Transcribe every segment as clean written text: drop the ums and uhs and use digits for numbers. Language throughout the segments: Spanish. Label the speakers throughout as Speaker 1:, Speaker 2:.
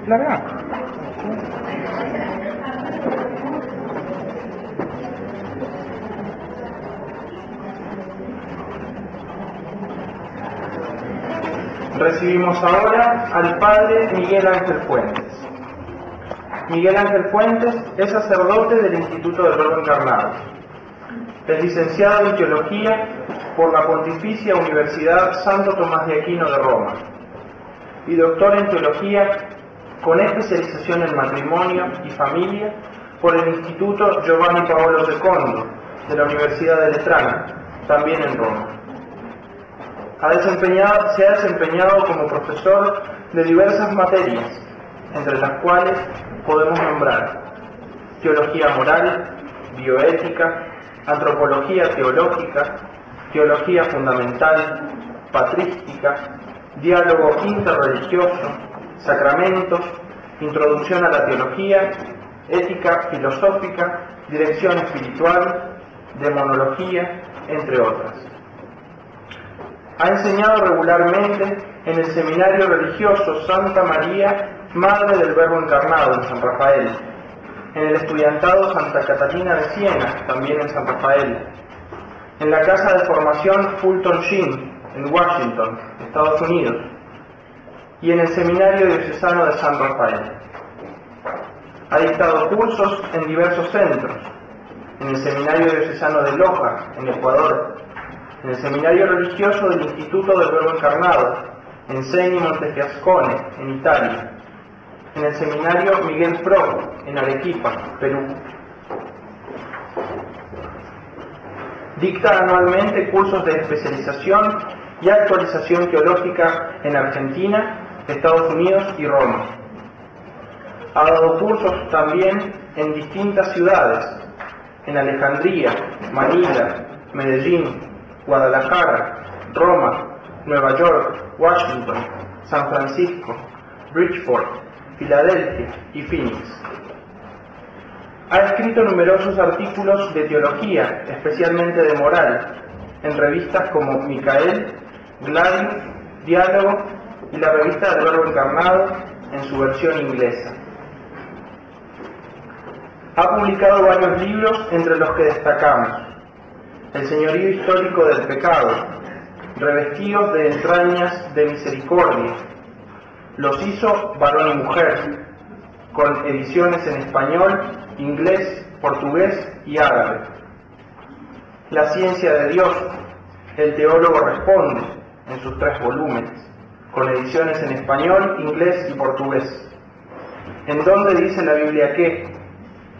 Speaker 1: Larga. Recibimos ahora al padre Miguel Ángel Fuentes. Miguel Ángel Fuentes es sacerdote del Instituto del Verbo Encarnado. Es licenciado en Teología por la Pontificia Universidad Santo Tomás de Aquino de Roma y doctor en Teología con especialización en Matrimonio y Familia por el Instituto Giovanni Paolo II de la Universidad de Letrán, también en Roma. Se ha desempeñado como profesor de diversas materias, entre las cuales podemos nombrar teología moral, bioética, antropología teológica, teología fundamental, patrística, diálogo interreligioso, sacramentos, introducción a la teología, ética filosófica, dirección espiritual, demonología, entre otras. Ha enseñado regularmente en el Seminario Religioso Santa María, Madre del Verbo Encarnado en San Rafael, en el Estudiantado Santa Catalina de Siena, también en San Rafael, en la Casa de Formación Fulton Sheen, en Washington, Estados Unidos, y en el Seminario Diocesano de San Rafael. Ha dictado cursos en diversos centros, en el Seminario Diocesano de Loja, en Ecuador, en el Seminario Religioso del Instituto del Verbo Encarnado, en Segni Montefiascone, en Italia, en el Seminario Miguel Pro, en Arequipa, Perú. Dicta anualmente cursos de especialización y actualización teológica en Argentina, Estados Unidos y Roma. Ha dado cursos también en distintas ciudades, en Alejandría, Manila, Medellín, Guadalajara, Roma, Nueva York, Washington, San Francisco, Bridgeport, Filadelfia y Phoenix. Ha escrito numerosos artículos de teología, especialmente de moral, en revistas como Micael, Gladius, Diálogo y la Revista del Verbo Encarnado en su versión inglesa. Ha publicado varios libros, entre los que destacamos El señorío histórico del pecado, Revestidos de entrañas de misericordia, Los hizo varón y mujer, con ediciones en español, inglés, portugués y árabe. La ciencia de Dios, El teólogo responde, en sus 3 volúmenes, con ediciones en español, inglés y portugués. ¿En dónde dice la Biblia qué?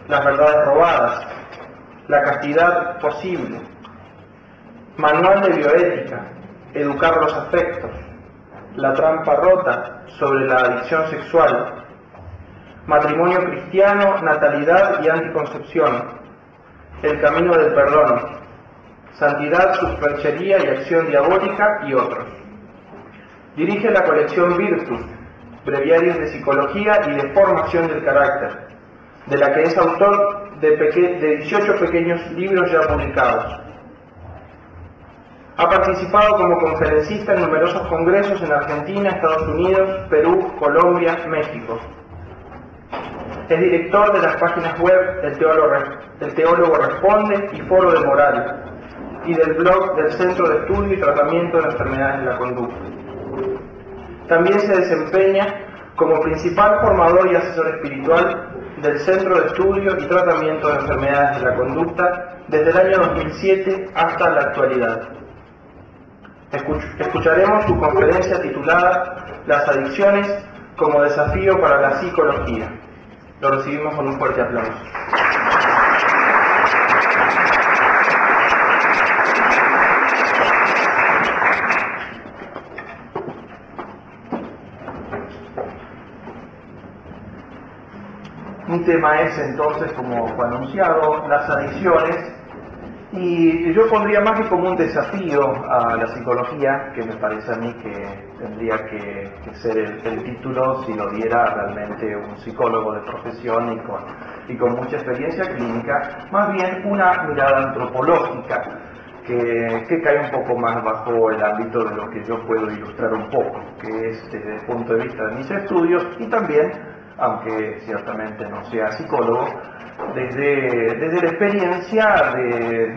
Speaker 1: Las verdades robadas, La castidad posible, Manual de bioética, Educar los afectos, La trampa rota sobre la adicción sexual, Matrimonio cristiano, natalidad y anticoncepción, El camino del perdón, Santidad, superchería y acción diabólica y otros. Dirige la colección Virtus, breviarios de psicología y de formación del carácter, de la que es autor de 18 pequeños libros ya publicados. Ha participado como conferencista en numerosos congresos en Argentina, Estados Unidos, Perú, Colombia, México. Es director de las páginas web El Teólogo Responde y Foro de Moral, y del blog del Centro de Estudio y Tratamiento de Enfermedades de la Conducta. También se desempeña como principal formador y asesor espiritual del Centro de Estudio y Tratamiento de Enfermedades de la Conducta desde el año 2007 hasta la actualidad. Escucharemos su conferencia titulada Las adicciones como desafío para la psicología. Lo recibimos con un fuerte aplauso. Mi tema es entonces, como fue anunciado, las adicciones, y yo pondría más que como un desafío a la psicología, que me parece a mí que tendría que ser el título si lo diera realmente un psicólogo de profesión y con mucha experiencia clínica, más bien una mirada antropológica que cae un poco más bajo el ámbito de lo que yo puedo ilustrar un poco, que es desde el punto de vista de mis estudios y también
Speaker 2: aunque ciertamente no sea psicólogo, desde la experiencia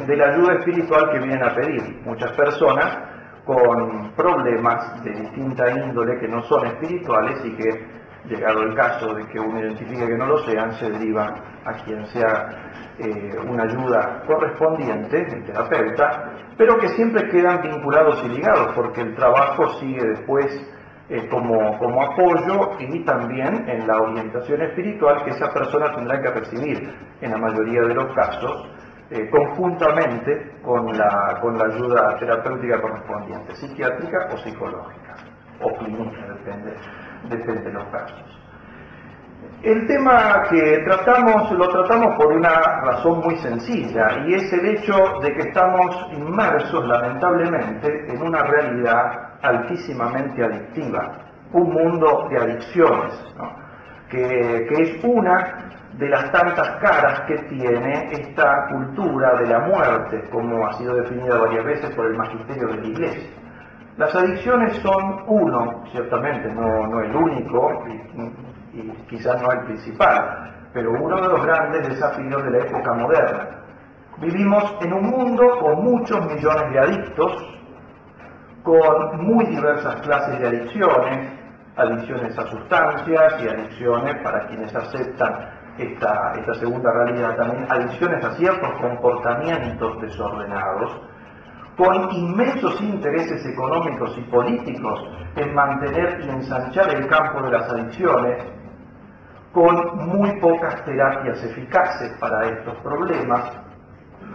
Speaker 2: de la ayuda espiritual que vienen a pedir muchas personas con problemas de distinta índole que no son espirituales y que, llegado el caso de que uno identifique que no lo sean, se derivan a quien sea una ayuda correspondiente, el terapeuta, pero que siempre quedan vinculados y ligados, porque el trabajo sigue después como apoyo y también en la orientación espiritual que esa persona tendrá que recibir, en la mayoría de los casos, conjuntamente con la ayuda terapéutica correspondiente, psiquiátrica o psicológica, o clínica, depende de los casos. El tema que lo tratamos por una razón muy sencilla, y es el hecho de que estamos inmersos, lamentablemente, en una realidad altísimamente adictiva, un mundo de adicciones, ¿no? que es una de las tantas caras que tiene esta cultura de la muerte, como ha sido definida varias veces por el magisterio de la Iglesia. Las adicciones son uno, ciertamente, no el único, y quizás no el principal, pero uno de los grandes desafíos de la época moderna. Vivimos en un mundo con muchos millones de adictos, con muy diversas clases de adicciones a sustancias y adicciones, para quienes aceptan esta segunda realidad también, adicciones a ciertos comportamientos desordenados, con inmensos intereses económicos y políticos en mantener y ensanchar el campo de las adicciones, con muy pocas terapias eficaces para estos problemas,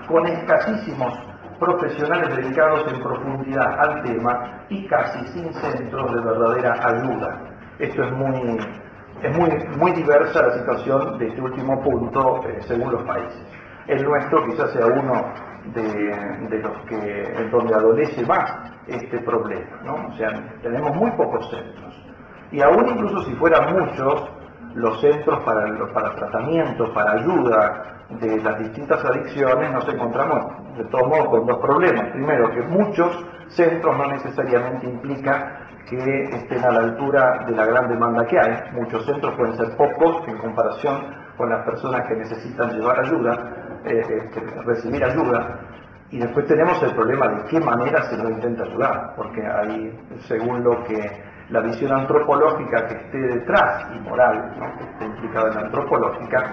Speaker 2: con escasísimos profesionales dedicados en profundidad al tema y casi sin centros de verdadera ayuda. Esto es muy diversa la situación de este último punto según los países. El nuestro quizás sea uno de los que en donde adolece más este problema, ¿no? O sea, tenemos muy pocos centros, y aún incluso si fueran muchos los centros para tratamiento, para ayuda de las distintas adicciones, nos encontramos de todos modos con dos problemas. Primero, que muchos centros no necesariamente implica que estén a la altura de la gran demanda que hay. Muchos centros pueden ser pocos en comparación con las personas que necesitan recibir ayuda. Y después tenemos el problema de qué manera se nos intenta ayudar, porque ahí, según lo que la visión antropológica que esté detrás, y moral, ¿no?, que esté implicada en la antropológica,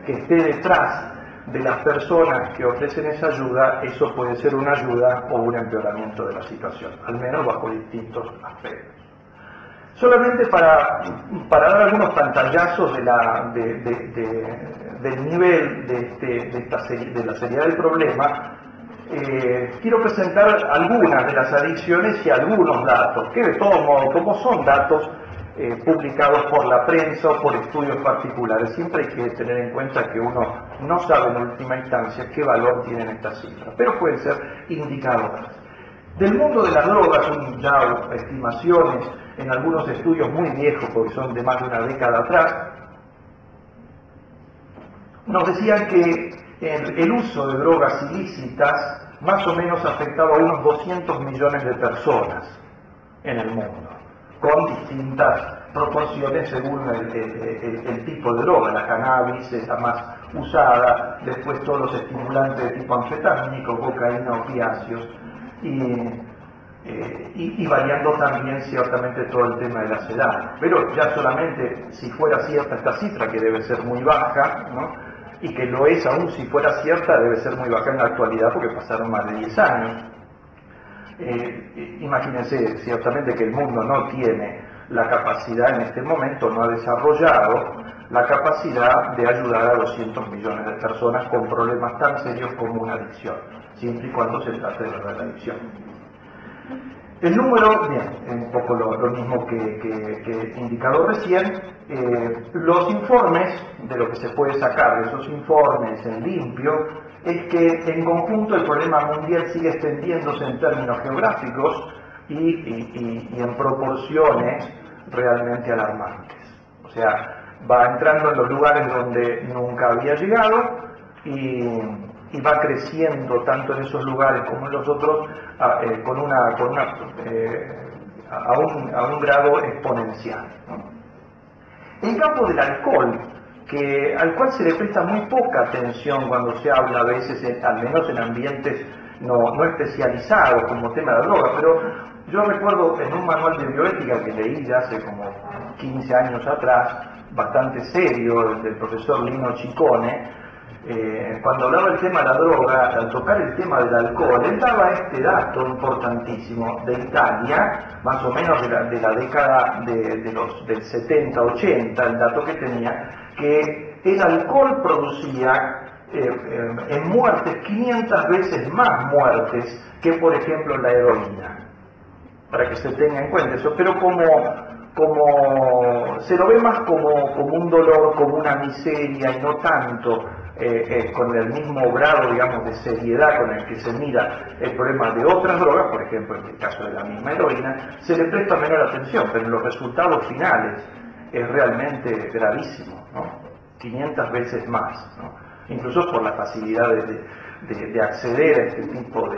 Speaker 2: que esté detrás de las personas que ofrecen esa ayuda, eso puede ser una ayuda o un empeoramiento de la situación, al menos bajo distintos aspectos. Solamente para dar algunos pantallazos del nivel de la seriedad del problema, quiero presentar algunas de las adicciones y algunos datos, que de todos modos, como son datos publicados por la prensa o por estudios particulares, siempre hay que tener en cuenta que uno no sabe en última instancia qué valor tienen estas cifras, pero pueden ser indicadoras. Del mundo de las drogas, son ya estimaciones en algunos estudios muy viejos, porque son de más de una década atrás, nos decían que el uso de drogas ilícitas más o menos afectaba a unos 200 millones de personas en el mundo, con distintas proporciones según el tipo de droga. La cannabis es la más usada, después todos los estimulantes de tipo anfetamínico, cocaína, opiáceos, y variando también ciertamente todo el tema de las edades. Pero ya solamente si fuera cierta esta cifra, que debe ser muy baja, ¿no?, y que lo es aún si fuera cierta, debe ser muy baja en la actualidad porque pasaron más de 10 años. Imagínense, ciertamente que el mundo no tiene la capacidad en este momento, no ha desarrollado la capacidad de ayudar a 200 millones de personas con problemas tan serios como una adicción, siempre y cuando se trate de verdadera adicción. El número, bien, un poco lo mismo que he indicado recién, los informes, de lo que se puede sacar de esos informes en limpio, es que en conjunto el problema mundial sigue extendiéndose en términos geográficos y en proporciones realmente alarmantes. O sea, va entrando en los lugares donde nunca había llegado y va creciendo tanto en esos lugares como en los otros a un grado exponencial, ¿no? El campo del alcohol, al cual se le presta muy poca atención cuando se habla a veces, al menos en ambientes no especializados como tema de la droga, pero yo recuerdo en un manual de bioética que leí ya hace como 15 años atrás, bastante serio, del profesor Lino Ciccone, cuando hablaba del tema de la droga, al tocar el tema del alcohol, él daba este dato importantísimo de Italia, más o menos de la década del 70-80, el dato que tenía, que el alcohol producía en muertes 500 veces más muertes que, por ejemplo, la heroína, para que se tenga en cuenta eso, pero como se lo ve más como un dolor, como una miseria, y no tanto con el mismo grado, digamos, de seriedad con el que se mira el problema de otras drogas, por ejemplo, en el caso de la misma heroína, se le presta menor atención, pero en los resultados finales es realmente gravísimo, ¿no? 500 veces más, ¿no? Incluso por la facilidad de acceder a este tipo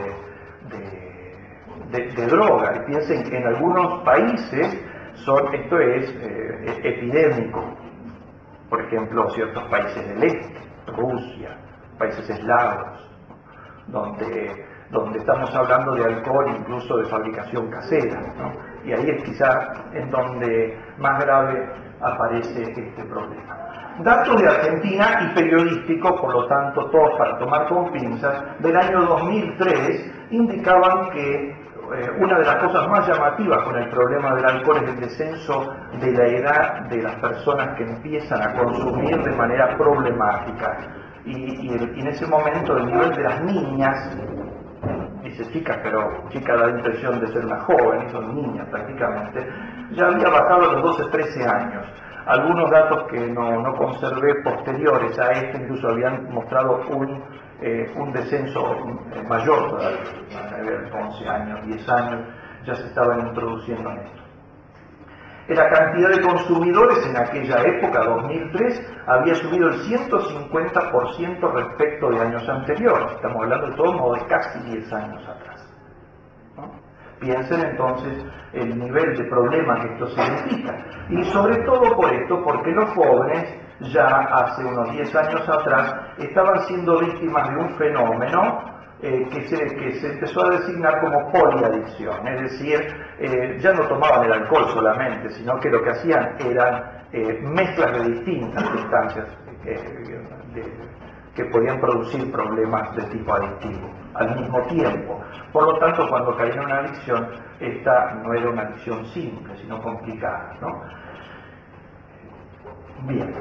Speaker 2: de droga. Y piensen que en algunos países esto es epidémico. Por ejemplo, ciertos países del este, Rusia, países eslavos, donde estamos hablando de alcohol incluso de fabricación casera, ¿no? Y ahí es quizá en donde más grave aparece este problema. Datos de Argentina y periodísticos, por lo tanto todos para tomar con pinzas, del año 2003 indicaban que una de las cosas más llamativas con el problema del alcohol es el descenso de la edad de las personas que empiezan a consumir de manera problemática. Y en ese momento el nivel de las niñas, dice chicas, pero chica da la impresión de ser una joven, y son niñas prácticamente, ya había bajado a los 12-13 años. Algunos datos que no conservé posteriores a esto incluso habían mostrado un descenso mayor todavía, 11 años, 10 años, ya se estaban introduciendo en esto. La cantidad de consumidores en aquella época, 2003, había subido el 150% respecto de años anteriores. Estamos hablando de todo modo de casi 10 años atrás, ¿no? Piensen entonces el nivel de problema que esto significa. Y sobre todo por esto, porque los jóvenes ya hace unos 10 años atrás estaban siendo víctimas de un fenómeno que se empezó a designar como poliadicción, es decir, ya no tomaban el alcohol solamente, sino que lo que hacían eran mezclas de distintas sustancias que podían producir problemas de tipo adictivo al mismo tiempo. Por lo tanto, cuando caían en una adicción, esta no era una adicción simple, sino complicada, ¿no? Bien,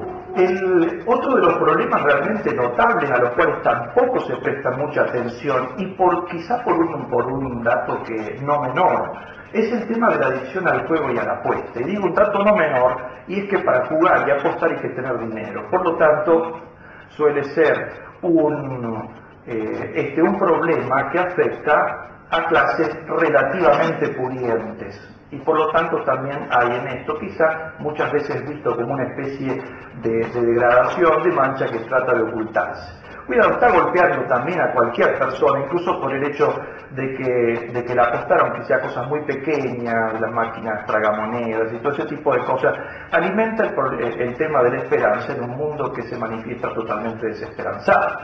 Speaker 2: otro de los problemas realmente notables a los cuales tampoco se presta mucha atención y quizá por un dato que no menor, es el tema de la adicción al juego y a la apuesta. Y digo un dato no menor, y es que para jugar y apostar hay que tener dinero. Por lo tanto, suele ser un problema que afecta a clases relativamente pudientes. Y por lo tanto también hay en esto quizá muchas veces visto como una especie de degradación, de mancha que trata de ocultarse. Cuidado, está golpeando también a cualquier persona, incluso por el hecho de que la apostaron, que sea cosas muy pequeñas, las máquinas tragamonedas y todo ese tipo de cosas, alimenta el tema de la esperanza en un mundo que se manifiesta totalmente desesperanzado.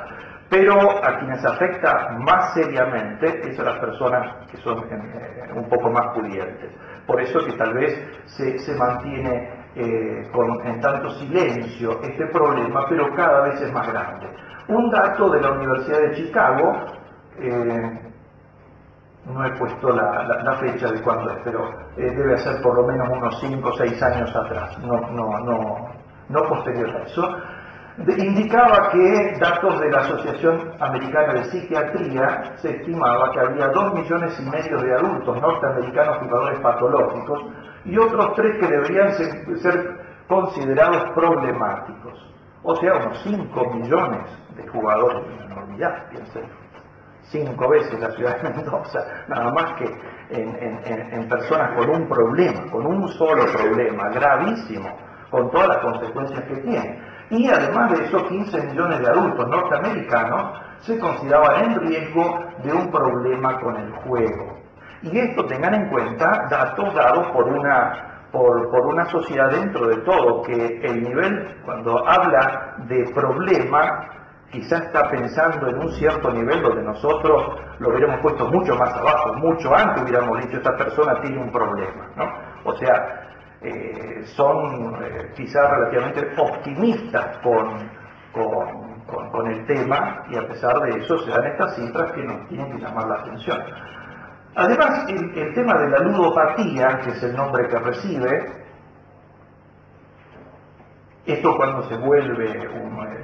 Speaker 2: Pero a quienes afecta más seriamente es a las personas que son un poco más pudientes. Por eso que tal vez se mantiene en tanto silencio este problema, pero cada vez es más grande. Un dato de la Universidad de Chicago, no he puesto la fecha de cuándo es, pero debe ser por lo menos unos 5 o 6 años atrás, no posterior a eso, indicaba que datos de la Asociación Americana de Psiquiatría se estimaba que había 2,5 millones de adultos norteamericanos jugadores patológicos y otros 3 que deberían ser considerados problemáticos. O sea, unos 5 millones de jugadores, una enormidad, piensen. 5 veces la ciudad de Mendoza, nada más que en personas con un problema, con un solo problema gravísimo, con todas las consecuencias que tiene. Y además de eso, 15 millones de adultos norteamericanos se consideraban en riesgo de un problema con el juego. Y esto, tengan en cuenta, datos dados por una por una sociedad dentro de todo, que el nivel, cuando habla de problema, quizás está pensando en un cierto nivel donde nosotros lo hubiéramos puesto mucho más abajo, mucho antes hubiéramos dicho esta persona tiene un problema, ¿no? O sea, son quizás relativamente optimistas con el tema, y a pesar de eso se dan estas cifras que nos tienen que llamar la atención. Además, el tema de la ludopatía, que es el nombre que recibe, esto cuando se vuelve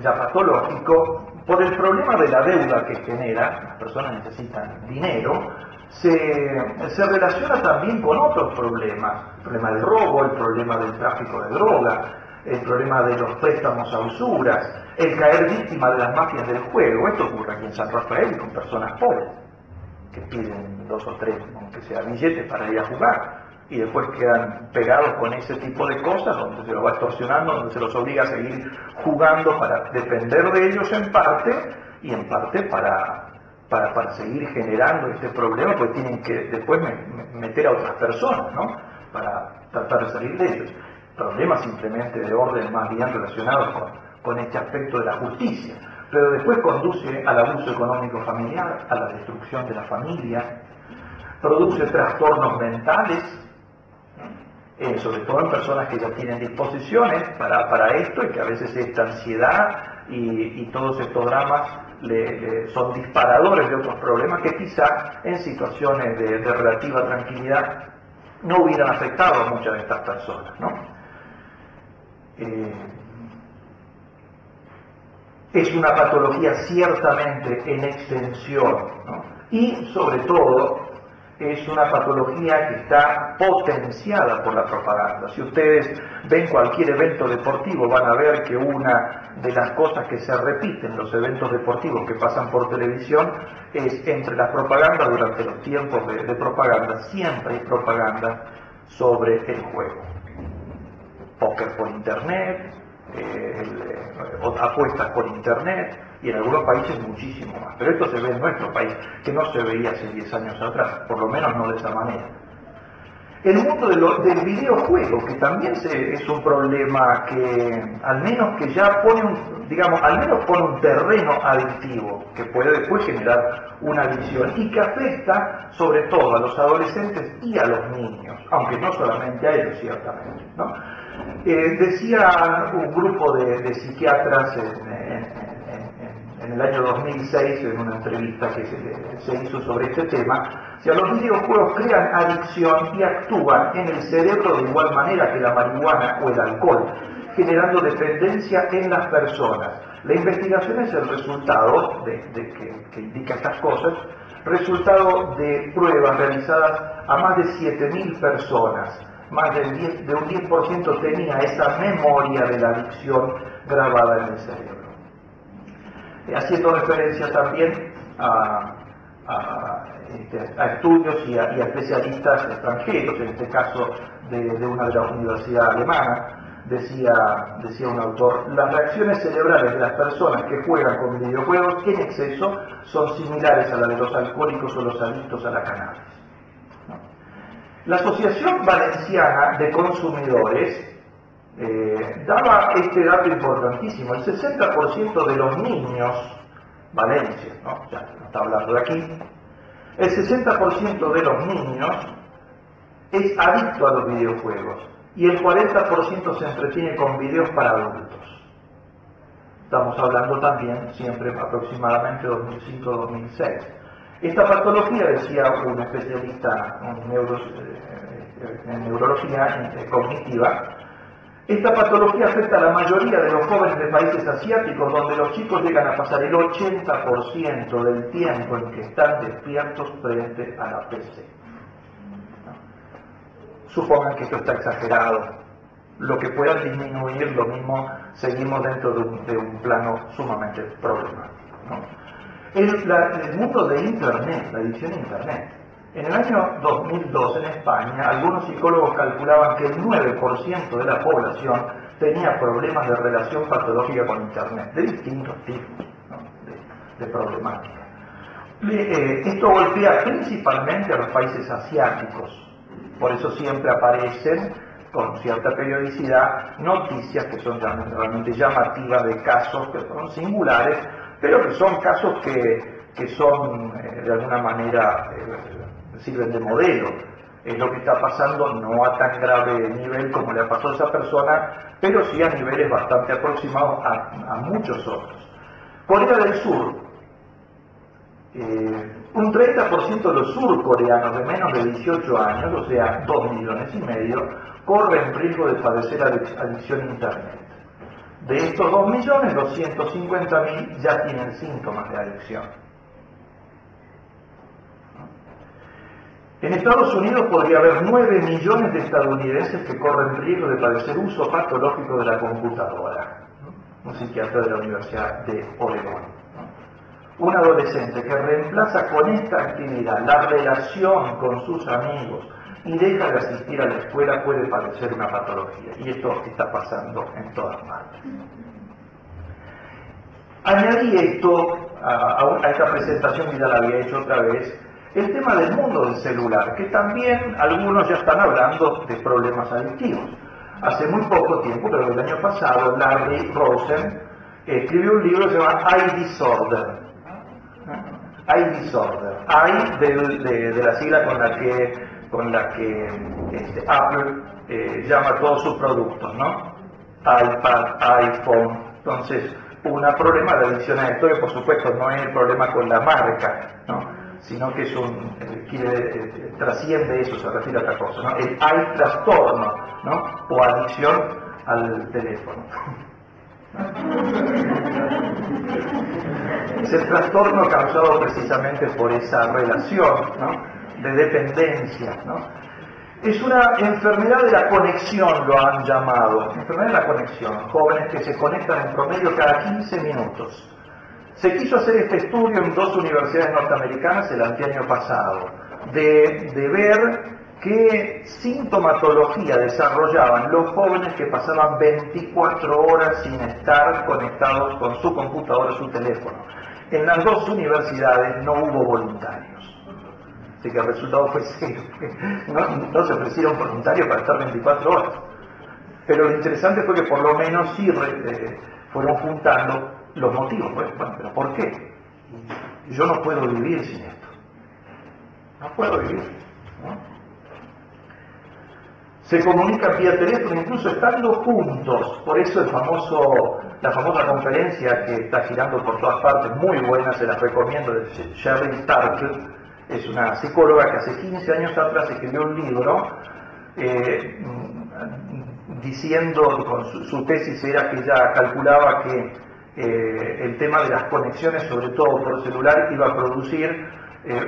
Speaker 2: ya patológico, por el problema de la deuda que genera, las personas necesitan dinero, se relaciona también con otros problemas, el problema del robo, el problema del tráfico de drogas, el problema de los préstamos a usuras, el caer víctima de las mafias del juego. Esto ocurre aquí en San Rafael con personas pobres, que piden 2 o 3, aunque sea billetes, para ir a jugar, y después quedan pegados con ese tipo de cosas, donde se los va extorsionando, donde se los obliga a seguir jugando para depender de ellos en parte, y en parte para seguir generando este problema, pues tienen que después meter a otras personas, ¿no? Para tratar de salir de ellos. Problemas simplemente de orden más bien relacionados con este aspecto de la justicia, pero después conduce al abuso económico familiar, a la destrucción de la familia, produce trastornos mentales, sobre todo en personas que ya tienen disposiciones para esto, y que a veces esta ansiedad y todos estos dramas son disparadores de otros problemas que quizá en situaciones de relativa tranquilidad no hubieran afectado a muchas de estas personas, ¿no? Es una patología ciertamente en extensión, ¿no? Y sobre todo es una patología que está potenciada por la propaganda. Si ustedes ven cualquier evento deportivo, van a ver que una de las cosas que se repiten en los eventos deportivos que pasan por televisión es, entre las propagandas, durante los tiempos de propaganda, siempre hay propaganda sobre el juego. Póker por internet, apuestas por internet, y en algunos países muchísimo más. Pero esto se ve en nuestro país, que no se veía hace 10 años atrás, por lo menos no de esa manera. El mundo del videojuego, que también es un problema que al menos que ya pone un terreno adictivo, que puede después generar una adicción, y que afecta sobre todo a los adolescentes y a los niños, aunque no solamente a ellos ciertamente, ¿no? Decía un grupo de psiquiatras en el año 2006, en una entrevista que se hizo sobre este tema, si los videojuegos crean adicción y actúan en el cerebro de igual manera que la marihuana o el alcohol, generando dependencia en las personas. La investigación es el resultado que indica estas cosas, resultado de pruebas realizadas a más de 7.000 personas. Más de un 10% tenía esa memoria de la adicción grabada en el cerebro. Haciendo referencia también a estudios y a especialistas extranjeros, en este caso de una de las universidades alemanas, decía un autor: las reacciones cerebrales de las personas que juegan con videojuegos en exceso son similares a las de los alcohólicos o los adictos a la cannabis. La Asociación Valenciana de Consumidores daba este dato importantísimo: el 60% de los niños, Valencia, ¿no? Ya no está hablando de aquí, el 60% de los niños es adicto a los videojuegos, y el 40% se entretiene con videos para adultos. Estamos hablando también siempre aproximadamente 2005-2006. Esta patología, decía un especialista en neurología cognitiva, esta patología afecta a la mayoría de los jóvenes de países asiáticos, donde los chicos llegan a pasar el 80% del tiempo en que están despiertos frente a la PC. Supongan que esto está exagerado. Lo que pueda disminuir, lo mismo, seguimos dentro de un plano sumamente problemático, ¿no? El mundo de Internet, la adicción a Internet. En el año 2002 en España, algunos psicólogos calculaban que el 9% de la población tenía problemas de relación patológica con Internet, de distintos tipos, ¿no? de problemática. Esto golpea principalmente a los países asiáticos, por eso siempre aparecen con cierta periodicidad noticias que son realmente llamativas de casos que son singulares, pero que son casos que son de alguna manera sirven de modelo. Es lo que está pasando, no a tan grave nivel como le ha pasado a esa persona, pero sí a niveles bastante aproximados a muchos otros. Corea del Sur, un 30% de los surcoreanos de menos de 18 años, o sea, 2,5 millones, corren riesgo de padecer adicción a Internet. De estos 2.250.000 ya tienen síntomas de adicción. En Estados Unidos podría haber 9 millones de estadounidenses que corren riesgo de padecer uso patológico de la computadora. Un psiquiatra de la Universidad de Oregón. Un adolescente que reemplaza con esta actividad la relación con sus amigos y deja de asistir a la escuela puede padecer una patología. Y esto está pasando en todas partes. Añadí esto a esta presentación que ya la había hecho otra vez, el tema del mundo del celular, que también algunos ya están hablando de problemas adictivos. Hace muy poco tiempo, pero el año pasado, Larry Rosen escribió un libro que se llama iDisorder. iDisorder. De la sigla con la que Apple llama todos sus productos, ¿no? iPad, iPhone. Entonces, un problema de adicción a esto, que por supuesto no es el problema con la marca, ¿no? Sino que es trasciende eso, se refiere a otra cosa, ¿no? Hay trastorno, ¿no? O adicción al teléfono. Es el trastorno causado precisamente por esa relación, ¿no? De dependencia, ¿no? Es una enfermedad de la conexión, lo han llamado, enfermedad de la conexión, jóvenes que se conectan en promedio cada 15 minutos. Se quiso hacer este estudio en 2 universidades norteamericanas el anteaño pasado, de ver qué sintomatología desarrollaban los jóvenes que pasaban 24 horas sin estar conectados con su computadora o su teléfono. En las 2 universidades no hubo voluntarios. Así que el resultado fue cero. No se ofrecieron voluntarios para estar 24 horas. Pero lo interesante fue que por lo menos sí fueron juntando los motivos. Bueno, pero ¿por qué? Yo no puedo vivir sin esto. No puedo vivir, ¿no? Se comunican vía teléfono, incluso estando juntos. Por eso la famosa conferencia que está girando por todas partes, muy buena, se las recomiendo, de Sheryl Starkle. Es una psicóloga que hace 15 años atrás escribió un libro diciendo, con su tesis era que ella calculaba que el tema de las conexiones, sobre todo por celular, iba a producir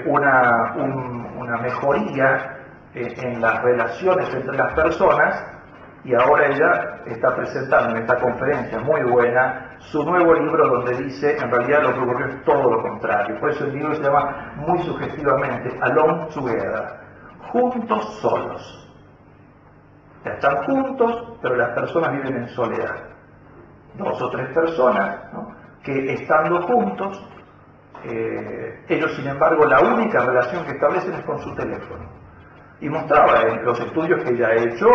Speaker 2: una mejoría en las relaciones entre las personas, y ahora ella está presentando en esta conferencia muy buena su nuevo libro donde dice en realidad lo que ocurrió es todo lo contrario. Por eso el libro se llama muy sugestivamente Alone Together, juntos solos. Ya están juntos, pero las personas viven en soledad. 2 o 3 personas, ¿no?, que estando juntos, ellos sin embargo la única relación que establecen es con su teléfono. Y mostraba en los estudios que ella ha hecho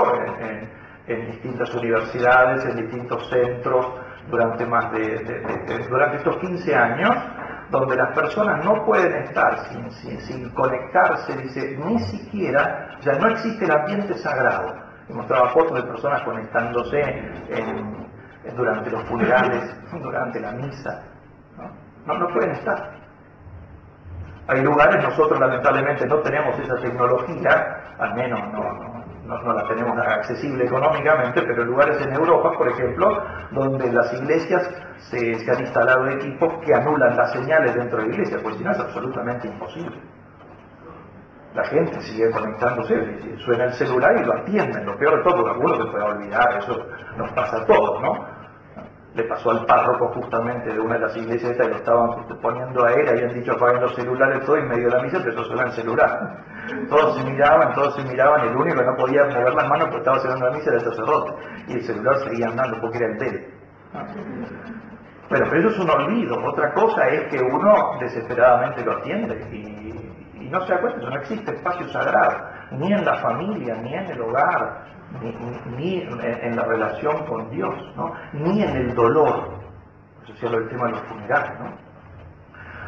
Speaker 2: en distintas universidades, en distintos centros, durante durante estos 15 años, donde las personas no pueden estar sin conectarse, dice, ni siquiera, ya no existe el ambiente sagrado. Y mostraba fotos de personas conectándose durante los funerales, durante la misa. No pueden estar. Hay lugares, nosotros lamentablemente no tenemos esa tecnología, al menos no la tenemos accesible económicamente, pero lugares en Europa, por ejemplo, donde las iglesias se han instalado equipos que anulan las señales dentro de la iglesia, pues si no es absolutamente imposible. La gente sigue conectándose, suena el celular y lo atienden, lo peor de todo, porque alguno se puede olvidar, eso nos pasa a todos, ¿no? Le pasó al párroco justamente de una de las iglesias estas, y lo estaban poniendo a él, habían dicho apaguen los celulares, todo, y en medio de la misa empezó a sonar el celular. Todos se miraban, el único que no podía mover las manos porque estaba celebrando la misa era el sacerdote, y el celular seguía andando porque era el de él. Bueno, pero eso es un olvido. Otra cosa es que uno desesperadamente lo atiende y no se da cuenta, no existe espacio sagrado, ni en la familia, ni en el hogar. ni en la relación con Dios, ¿no? Ni en el dolor. Eso es el tema de los funerales, ¿no?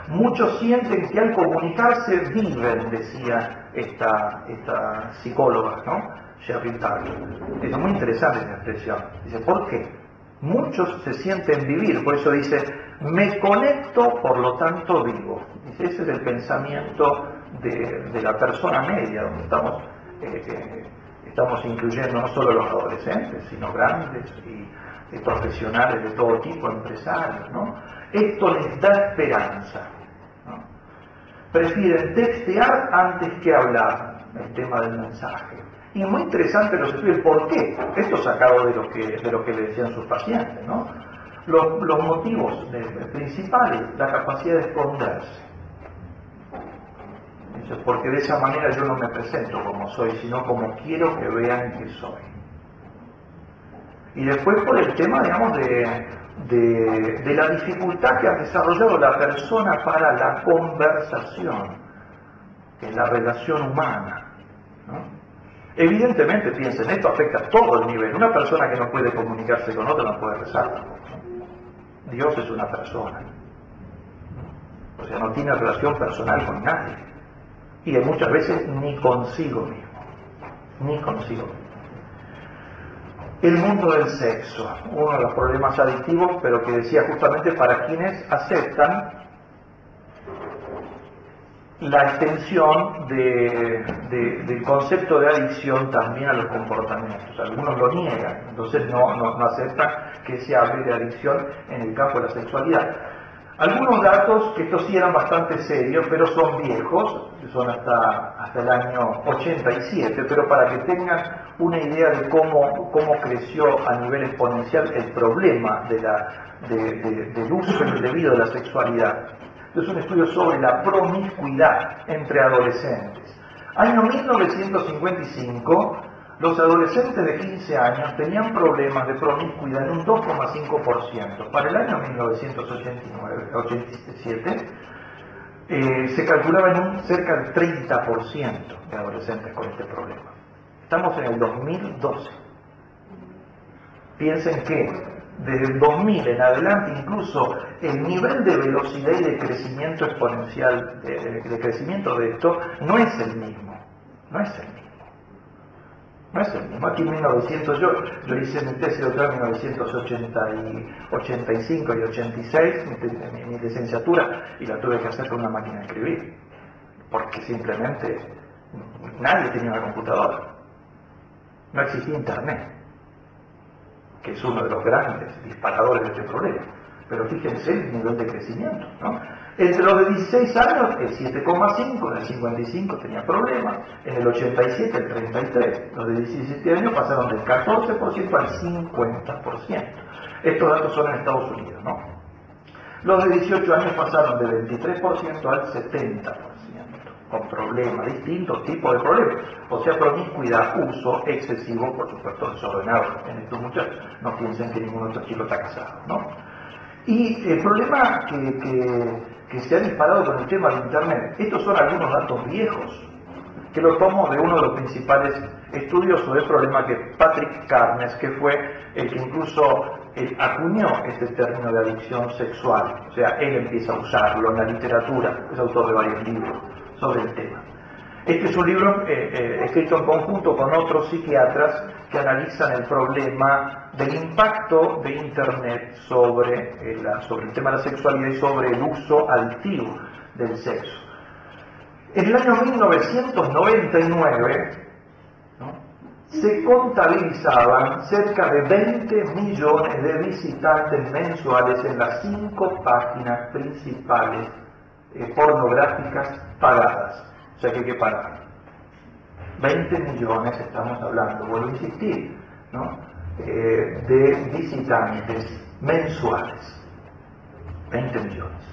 Speaker 2: Muchos sienten que al comunicarse viven, decía esta psicóloga, ¿no? Sheryl Taylor. Es muy interesante esta expresión. Dice, ¿por qué? Muchos se sienten vivir, por eso dice, me conecto, por lo tanto vivo. Dice, ese es el pensamiento de la persona media, donde estamos incluyendo no solo los adolescentes, sino grandes y profesionales de todo tipo, empresarios, ¿no? Esto les da esperanza, ¿no? Prefieren textear antes que hablar, el tema del mensaje. Y muy interesante los estudios, ¿por qué? Esto sacado de lo que le decían sus pacientes, ¿no? Los motivos principales, la capacidad de esconderse. Porque de esa manera yo no me presento como soy, sino como quiero que vean que soy. Y después por el tema, digamos, de la dificultad que ha desarrollado la persona para la conversación, en la relación humana, ¿no? Evidentemente, piensen, esto afecta a todo el nivel. Una persona que no puede comunicarse con otra no puede rezar, ¿no? Dios es una persona, o sea, no tiene relación personal con nadie, y muchas veces ni consigo mismo. El mundo del sexo, uno de los problemas adictivos, pero que decía justamente para quienes aceptan la extensión del concepto de adicción también a los comportamientos. Algunos lo niegan, entonces no aceptan que se hable de adicción en el campo de la sexualidad. Algunos datos, que estos sí eran bastante serios, pero son viejos, son hasta el año 87, pero para que tengan una idea de cómo creció a nivel exponencial el problema del uso indebido de la sexualidad. Es un estudio sobre la promiscuidad entre adolescentes. Año 1955, los adolescentes de 15 años tenían problemas de promiscuidad en un 2,5%. Para el año 1987 se calculaba en un cerca del 30% de adolescentes con este problema. Estamos en el 2012. Piensen que desde el 2000 en adelante, incluso el nivel de velocidad y de crecimiento exponencial, de crecimiento de esto, no es el mismo. Aquí en 1900, yo hice mi tesis doctoral en 1985 y 86, mi licenciatura, y la tuve que hacer con una máquina de escribir, porque simplemente nadie tenía una computadora. No existía Internet, que es uno de los grandes disparadores de este problema. Pero fíjense el nivel de crecimiento, ¿no? Entre los de 16 años, el 7,5, en el 55 tenía problemas, en el 87 el 33, los de 17 años pasaron del 14% al 50%. Estos datos son en Estados Unidos, ¿no? Los de 18 años pasaron del 23% al 70%, con problemas, distintos tipos de problemas. O sea, promiscuidad, uso excesivo, por supuesto, desordenado en estos muchachos. No piensen que ningún otro chico está casado, ¿no? Y el problema que se ha disparado con el tema de Internet, estos son algunos datos viejos, que lo tomo de uno de los principales estudiosos del problema, que Patrick Carnes, que fue el que incluso acuñó este término de adicción sexual. O sea, él empieza a usarlo en la literatura, es autor de varios libros sobre el tema. Este es un libro escrito en conjunto con otros psiquiatras que analizan el problema del impacto de Internet sobre el tema de la sexualidad y sobre el uso adictivo del sexo. En el año 1999, ¿no?, se contabilizaban cerca de 20 millones de visitantes mensuales en las 5 páginas principales pornográficas pagadas. O sea que hay que pagar. 20 millones estamos hablando, vuelvo a insistir, ¿no?, de visitantes mensuales. 20 millones.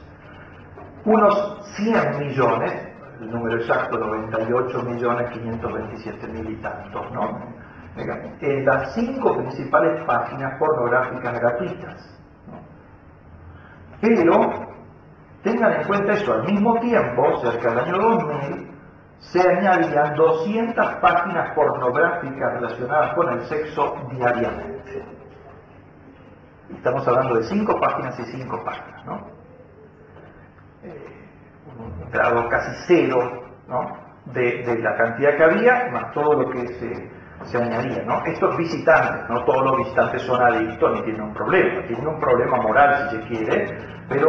Speaker 2: Unos 100 millones, el número exacto, 98.527.000 y tantos, ¿no?, en las 5 principales páginas pornográficas gratuitas, ¿no? Pero tengan en cuenta eso, al mismo tiempo, cerca del año 2000, se añadían 200 páginas pornográficas relacionadas con el sexo diariamente. Estamos hablando de 5 páginas y 5 páginas, ¿no? Un grado casi cero, ¿no? de la cantidad que había, más todo lo que se añadía, ¿no? Estos visitantes, no todos los visitantes son adictos ni tienen un problema moral si se quiere, pero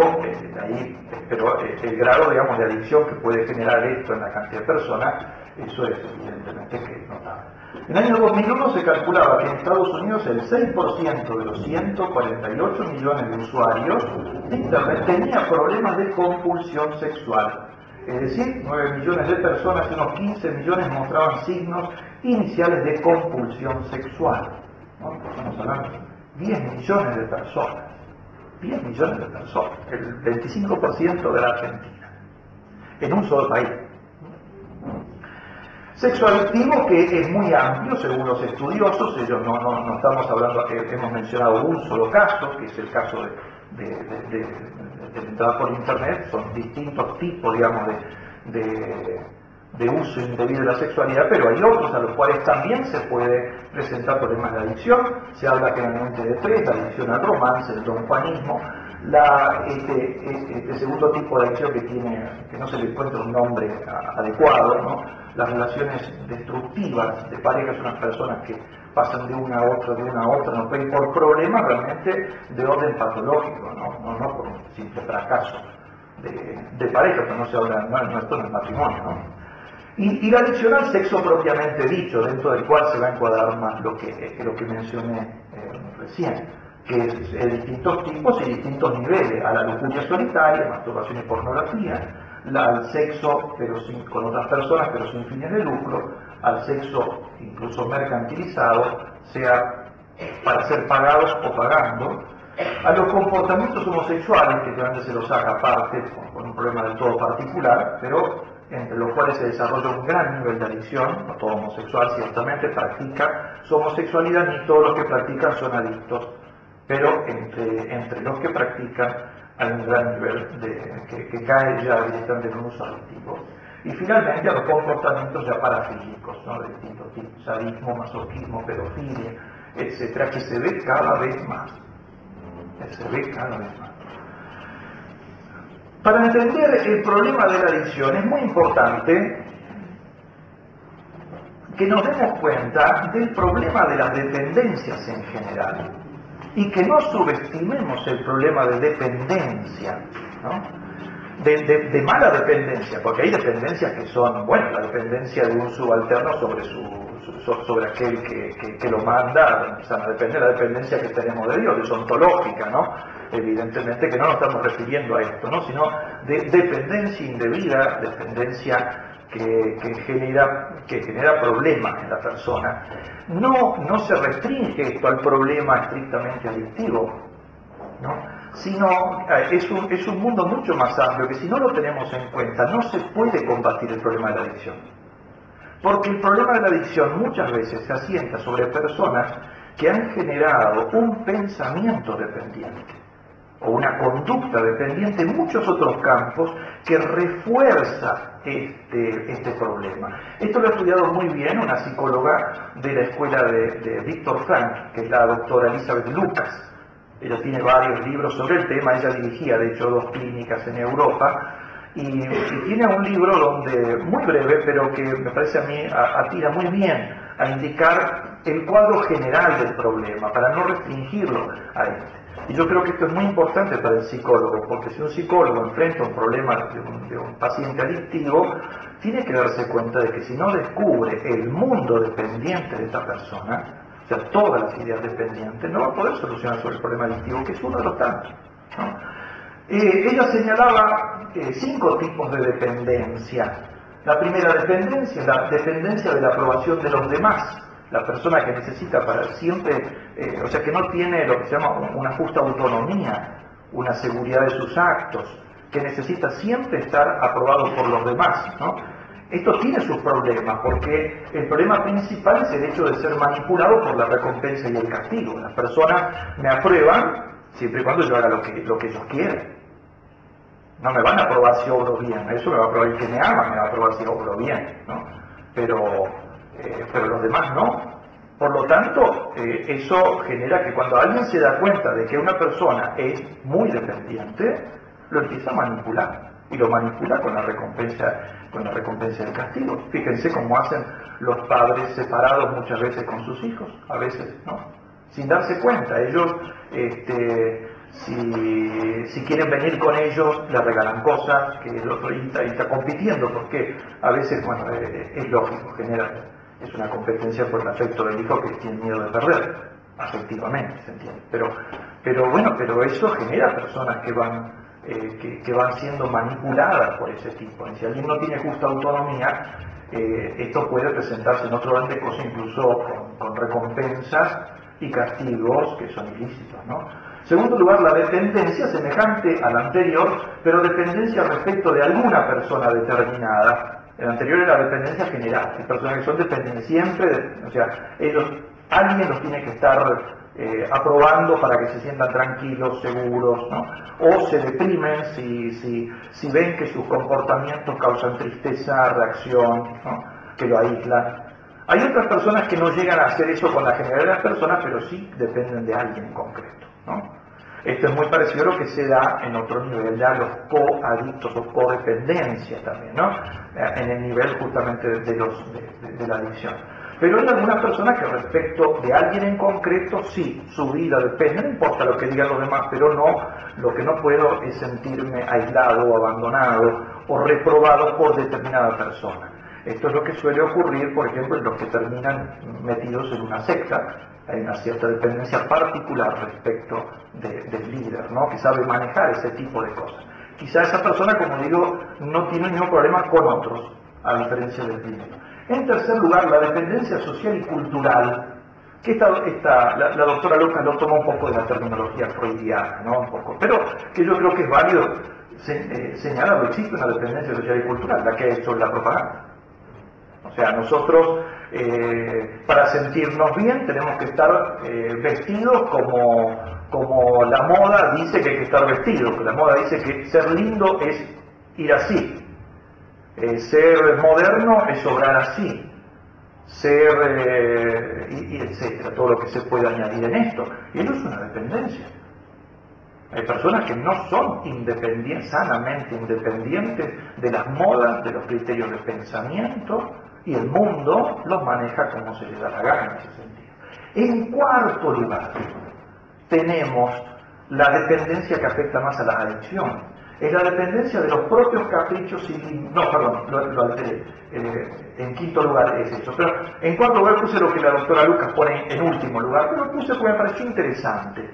Speaker 2: el grado, digamos, de adicción que puede generar esto en la cantidad de personas, eso es evidentemente que es notable. En el año 2001 se calculaba que en Estados Unidos el 6% de los 148 millones de usuarios de Internet tenía problemas de compulsión sexual. Es decir, 9 millones de personas y unos 15 millones mostraban signos iniciales de compulsión sexual, ¿no? Estamos hablando de 10 millones de personas. 10 millones de personas, el 25% de la Argentina, en un solo país. Sexo adictivo que es muy amplio según los estudiosos, ellos no estamos hablando, hemos mencionado un solo caso, que es el caso de entrada por internet, son distintos tipos, digamos, de uso indebido de la sexualidad, pero hay otros a los cuales también se puede presentar problemas de adicción. Se habla generalmente de tres: la adicción al romance, el donjuanismo, este segundo tipo de adicción que no se le encuentra un nombre adecuado, ¿no? Las relaciones destructivas de parejas, unas personas que pasan de una a otra, no pueden por problemas realmente de orden patológico, no por un simple fracaso de pareja, pero no se habla, esto no es matrimonio, ¿no? Y la adicción al sexo propiamente dicho, dentro del cual se va a encuadrar más lo que mencioné recién, que es distintos tipos y distintos niveles: a la lujuria solitaria, masturbación y pornografía; al sexo con otras personas pero sin fines de lucro; al sexo incluso mercantilizado, sea para ser pagados o pagando; a los comportamientos homosexuales, que realmente se los saca aparte con un problema del todo particular, pero entre los cuales se desarrolla un gran nivel de adicción. No todo homosexual ciertamente practica su homosexualidad, ni todos los que practican son adictos, pero entre los que practican hay un gran nivel que cae ya directamente en un uso adictivo. Y finalmente a los comportamientos ya parafílicos, ¿no? De distintos tipos: sadismo, masoquismo, pedofilia, etcétera, que se ve cada vez más. Para entender el problema de la adicción es muy importante que nos demos cuenta del problema de las dependencias en general y que no subestimemos el problema de dependencia, ¿no? De mala dependencia, porque hay dependencias que son, la dependencia de un subalterno sobre aquel que lo manda, empiezan a depender, la dependencia que tenemos de Dios, es ontológica, ¿no? Evidentemente que no nos estamos refiriendo a esto, ¿no? Sino de dependencia indebida, dependencia que genera problemas en la persona. No se restringe esto al problema estrictamente adictivo, ¿no? Sino es un mundo mucho más amplio que, si no lo tenemos en cuenta, no se puede combatir el problema de la adicción. Porque el problema de la adicción muchas veces se asienta sobre personas que han generado un pensamiento dependiente o una conducta dependiente en muchos otros campos que refuerza este problema. Esto lo ha estudiado muy bien una psicóloga de la escuela de Viktor Frankl, que es la doctora Elizabeth Lucas. Ella tiene varios libros sobre el tema, ella dirigía de hecho 2 clínicas en Europa, y tiene un libro donde, muy breve, pero que me parece a mí atira muy bien a indicar el cuadro general del problema, para no restringirlo a este. Y yo creo que esto es muy importante para el psicólogo, porque si un psicólogo enfrenta un problema de un paciente adictivo, tiene que darse cuenta de que si no descubre el mundo dependiente de esta persona, o sea, todas las ideas dependientes, no va a poder solucionar sobre el problema adictivo, que es uno de los tantos, ¿no? Ella señalaba 5 tipos de dependencia. La primera dependencia es la dependencia de la aprobación de los demás. La persona que necesita para siempre, o sea, que no tiene lo que se llama una justa autonomía, una seguridad de sus actos, que necesita siempre estar aprobado por los demás, ¿no? Esto tiene sus problemas, porque el problema principal es el hecho de ser manipulado por la recompensa y el castigo. Las personas me aprueban siempre y cuando yo haga lo que ellos quieren. No me van a probar si obro bien, eso me va a probar el que me ama, me va a probar si obro bien, ¿no? Pero los demás no. Por lo tanto, eso genera que cuando alguien se da cuenta de que una persona es muy dependiente, lo empieza a manipular. Y lo manipula con la recompensa del castigo. Fíjense cómo hacen los padres separados muchas veces con sus hijos, a veces, ¿no? Sin darse cuenta. Ellos, si quieren venir con ellos, les regalan cosas, que el otro está compitiendo, porque a veces, bueno, es lógico, es una competencia por el afecto del hijo que tiene miedo de perder, afectivamente, ¿se entiende? Pero eso genera personas que van siendo manipuladas por ese tipo. Y si alguien no tiene justa autonomía, esto puede presentarse en otro orden de cosas, incluso con recompensas y castigos que son ilícitos, ¿no? Segundo lugar, la dependencia semejante a la anterior, pero dependencia respecto de alguna persona determinada. El anterior era dependencia general, hay personas que son dependientes siempre, o sea, alguien los tiene que estar aprobando para que se sientan tranquilos, seguros, ¿no? O se deprimen si ven que sus comportamientos causan tristeza, reacción, ¿no? Que lo aíslan. Hay otras personas que no llegan a hacer eso con la generalidad de las personas, pero sí dependen de alguien en concreto, ¿no? Esto es muy parecido a lo que se da en otro nivel, ya los coadictos o codependencia también, ¿no? En el nivel justamente de la adicción. Pero hay algunas personas que respecto de alguien en concreto, sí, su vida depende, no importa lo que digan los demás, pero no, lo que no puedo es sentirme aislado o abandonado o reprobado por determinada persona. Esto es lo que suele ocurrir, por ejemplo, en los que terminan metidos en una secta. Hay una cierta dependencia particular respecto del líder, ¿no? Que sabe manejar ese tipo de cosas. Quizá esa persona, como digo, no tiene ningún problema con otros, a diferencia del primero. En tercer lugar, la dependencia social y cultural, que la doctora Lucas lo toma un poco de la terminología freudiana, ¿no? Un poco, pero que yo creo que es válido señalarlo. Existe una dependencia social y cultural, la que ha hecho la propaganda. O sea, nosotros para sentirnos bien tenemos que estar vestidos como la moda dice que hay que estar vestido, que la moda dice que ser lindo es ir así, ser moderno es obrar así, y etcétera, todo lo que se puede añadir en esto. Y eso es una dependencia. Hay personas que no son sanamente independientes de las modas, de los criterios de pensamiento, y el mundo los maneja como se les da la gana en ese sentido. En cuarto lugar, tenemos la dependencia que afecta más a las adicciones. Es la dependencia de los propios caprichos lo alteré. En quinto lugar es eso. Pero en cuarto lugar puse lo que la doctora Lucas pone en último lugar, pero lo puse porque me pareció interesante.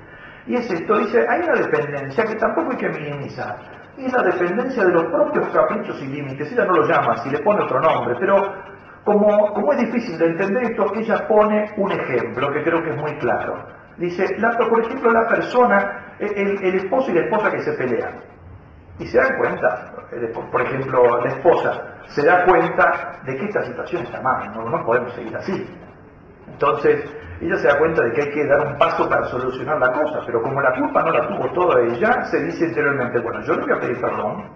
Speaker 2: Y es esto, dice, hay una dependencia que tampoco hay que minimizar. Y es la dependencia de los propios caprichos y límites. Ella no lo llama así, le pone otro nombre, pero como es difícil de entender esto, ella pone un ejemplo que creo que es muy claro. Dice, por ejemplo, la persona, el esposo y la esposa que se pelean. Y se dan cuenta, por ejemplo, la esposa se da cuenta de que esta situación está mal, no podemos seguir así. Entonces, ella se da cuenta de que hay que dar un paso para solucionar la cosa, pero como la culpa no la tuvo toda ella, se dice interiormente, bueno, yo le voy a pedir perdón,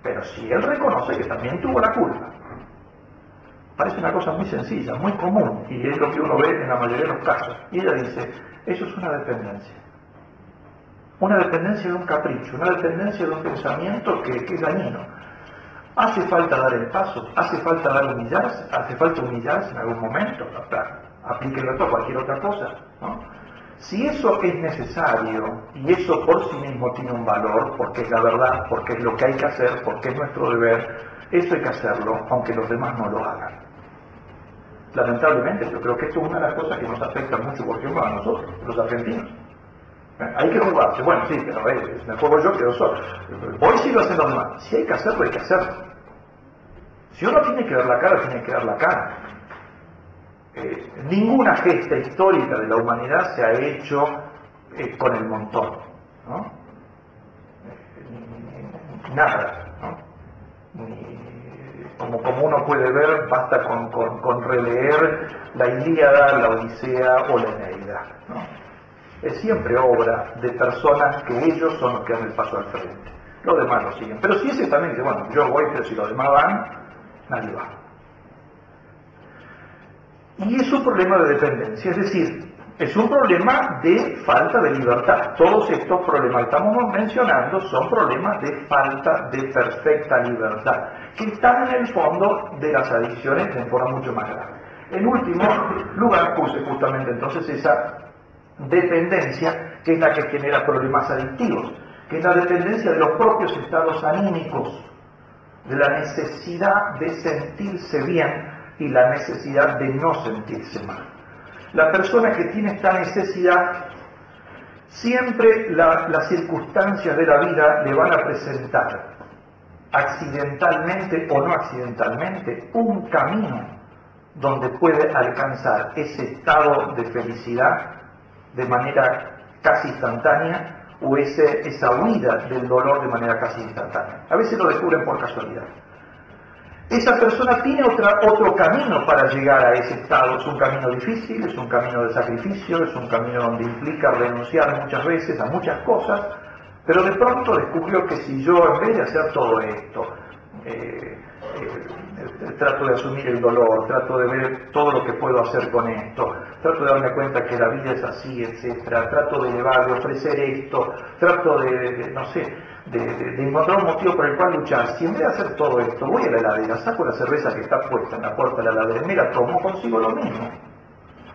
Speaker 2: pero si él reconoce que también tuvo la culpa. Parece una cosa muy sencilla, muy común, y es lo que uno ve en la mayoría de los casos. Y ella dice, eso es una dependencia. Una dependencia de un capricho, una dependencia de un pensamiento que es dañino. ¿Hace falta dar el paso? ¿Hace falta humillarse? ¿Hace falta humillarse en algún momento? Aplíquenlo a cualquier otra cosa, ¿no? Si eso es necesario, y eso por sí mismo tiene un valor, porque es la verdad, porque es lo que hay que hacer, porque es nuestro deber, eso hay que hacerlo, aunque los demás no lo hagan. Lamentablemente, yo creo que esto es una de las cosas que nos afecta mucho, por ejemplo, a nosotros, los argentinos. Hay que jugarse, bueno, sí, pero me juego yo, quedo solo. Hoy sigo haciendo mal. Si hay que hacerlo, hay que hacerlo. Si uno tiene que dar la cara, tiene que dar la cara. Ninguna gesta histórica de la humanidad se ha hecho con el montón, ¿no? Nada, ¿no? Como uno puede ver, basta con releer la Ilíada, la Odisea o la Eneida, ¿no? Es siempre obra de personas que ellos son los que dan el paso al frente. los demás lo siguen. Pero si ese también dice, bueno, yo voy, pero si los demás van, nadie va. Y es un problema de dependencia, es decir, es un problema de falta de libertad. Todos estos problemas que estamos mencionando son problemas de falta de perfecta libertad, que están en el fondo de las adicciones de forma mucho más grave. En último lugar, puse justamente entonces esa dependencia, que es la que genera problemas adictivos, que es la dependencia de los propios estados anímicos, de la necesidad de sentirse bien y la necesidad de no sentirse mal. La persona que tiene esta necesidad, siempre las circunstancias de la vida le van a presentar, accidentalmente o no accidentalmente, un camino donde puede alcanzar ese estado de felicidad de manera casi instantánea, o esa huida del dolor de manera casi instantánea. A veces lo descubren por casualidad. Esa persona tiene otro camino para llegar a ese estado. Es un camino difícil, es un camino de sacrificio, es un camino donde implica renunciar muchas veces a muchas cosas, pero de pronto descubrió que si yo, en vez de hacer todo esto, trato de asumir el dolor, trato de ver todo lo que puedo hacer con esto, trato de darme cuenta que la vida es así, etcétera, trato de elevar, de ofrecer esto, trato de encontrar un motivo por el cual luchar. Si en vez de hacer todo esto, voy a la heladera, saco la cerveza que está puesta en la puerta de la heladera, me la tomo, consigo lo mismo,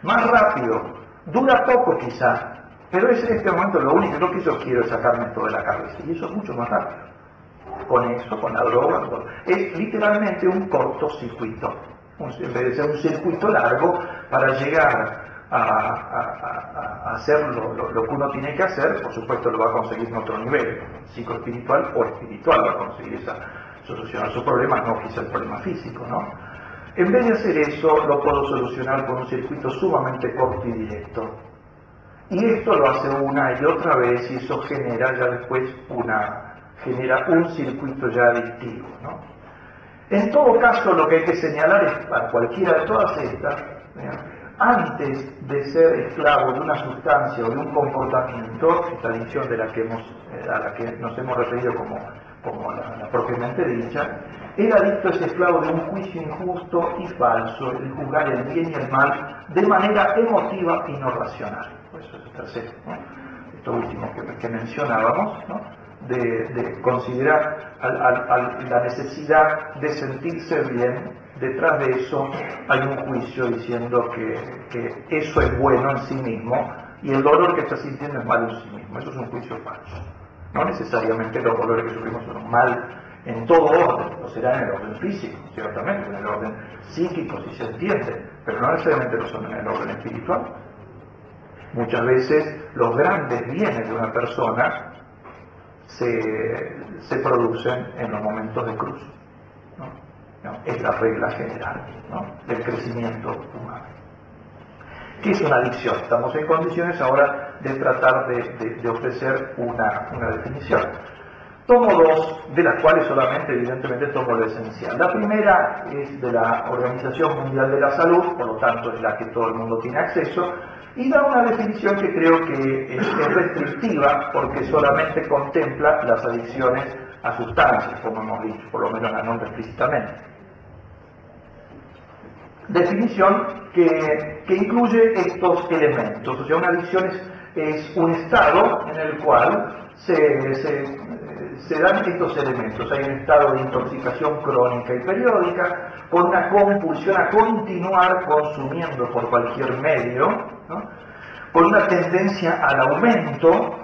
Speaker 2: más rápido, dura poco quizá, pero es en este momento lo único que yo quiero es sacarme esto de la cabeza, y eso es mucho más rápido. Con eso, con la droga, es literalmente un cortocircuito, en vez de ser un circuito largo para llegar a hacer lo que uno tiene que hacer. Por supuesto lo va a conseguir en otro nivel, psicoespiritual o espiritual, va a conseguir esa solución a su problema, no quizá el problema físico, ¿no? En vez de hacer eso, lo puedo solucionar con un circuito sumamente corto y directo. Y esto lo hace una y otra vez, y eso genera ya después genera un circuito ya adictivo, ¿no? En todo caso, lo que hay que señalar es, para cualquiera de todas estas, antes de ser esclavo de una sustancia o de un comportamiento, esta adicción a la que nos hemos referido como la propiamente dicha, el adicto es esclavo de un juicio injusto y falso, el juzgar el bien y el mal de manera emotiva y no racional. Pues eso es el tercero, ¿no? Esto último que mencionábamos, ¿no? De considerar la necesidad de sentirse bien. Detrás de eso hay un juicio diciendo que eso es bueno en sí mismo y el dolor que está sintiendo es malo en sí mismo. Eso es un juicio falso. No necesariamente los dolores que sufrimos son mal en todo orden, lo será en el orden físico, ciertamente, en el orden psíquico, si se entiende, pero no necesariamente lo son en el orden espiritual. Muchas veces los grandes bienes de una persona se producen en los momentos de cruz, ¿no? Es la regla general, ¿no?, del crecimiento humano. ¿Qué es una adicción? Estamos en condiciones ahora de tratar de ofrecer una definición. Tomo dos, de las cuales solamente evidentemente tomo lo esencial. La primera es de la Organización Mundial de la Salud, por lo tanto es la que todo el mundo tiene acceso, y da una definición que creo que es restrictiva porque solamente contempla las adicciones a sustancias, como hemos dicho, por lo menos la nombra explícitamente. Definición que incluye estos elementos, o sea, una adicción es un estado en el cual se dan estos elementos. Hay un estado de intoxicación crónica y periódica, con una compulsión a continuar consumiendo por cualquier medio, ¿no?, con una tendencia al aumento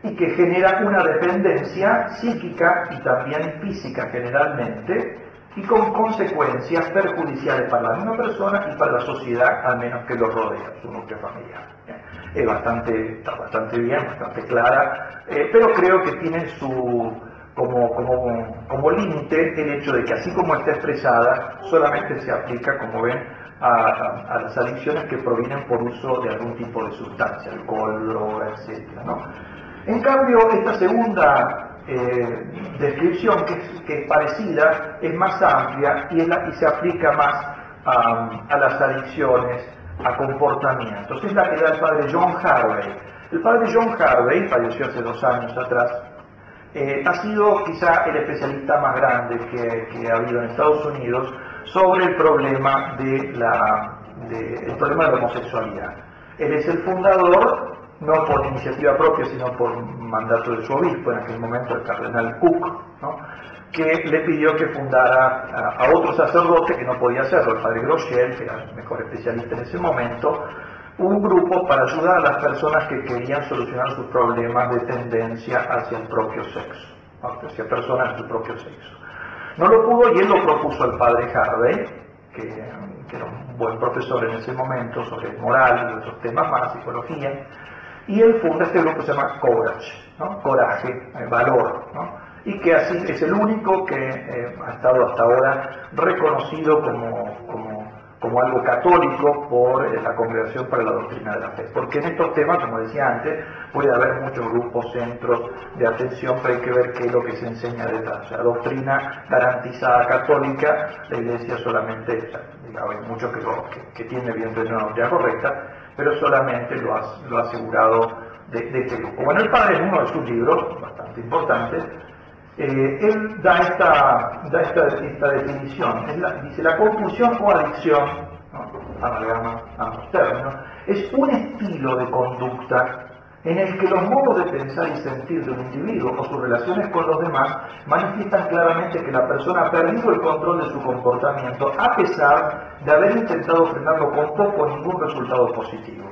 Speaker 2: y que genera una dependencia psíquica y también física generalmente, y con consecuencias perjudiciales para la misma persona y para la sociedad, al menos que lo rodea, su núcleo familiar. Está bastante bien, bastante clara, pero creo que tiene como límite el hecho de que, así como está expresada, solamente se aplica, como ven, a las adicciones que provienen por uso de algún tipo de sustancia, alcohol, droga, etc., ¿no? En cambio, esta segunda descripción, que es parecida, es más amplia y se aplica más a las adicciones, a comportamientos. Es la que da el padre John Harvey. El padre John Harvey falleció hace 2 años atrás. ha sido quizá el especialista más grande que ha habido en Estados Unidos sobre el problema de la homosexualidad. Él es el fundador, no por iniciativa propia, sino por mandato de su obispo, en aquel momento el cardenal Cook, ¿no?, que le pidió que fundara a otro sacerdote que no podía hacerlo, el padre Groeschel, que era el mejor especialista en ese momento, un grupo para ayudar a las personas que querían solucionar sus problemas de tendencia hacia el propio sexo, ¿no?, hacia personas de su propio sexo. No lo pudo y él lo propuso al padre Harvey, que era un buen profesor en ese momento sobre moral y otros temas más, psicología, y él funda este grupo que se llama Courage, ¿no?, coraje, valor, ¿no?, y que así es el único que ha estado hasta ahora reconocido como algo católico por la Congregación para la Doctrina de la Fe. Porque en estos temas, como decía antes, puede haber muchos grupos, centros de atención, pero hay que ver qué es lo que se enseña detrás. O sea, doctrina garantizada católica, la Iglesia solamente, hay muchos que tienen evidentemente una doctrina correcta, pero solamente lo ha asegurado de este grupo. Bueno, el padre en uno de sus libros, bastante importante, él da esta definición. Dice: la compulsión o adicción, ¿no?, amalgama ambos términos, es un estilo de conducta en el que los modos de pensar y sentir de un individuo o sus relaciones con los demás manifiestan claramente que la persona ha perdido el control de su comportamiento a pesar de haber intentado frenarlo con poco o ningún resultado positivo.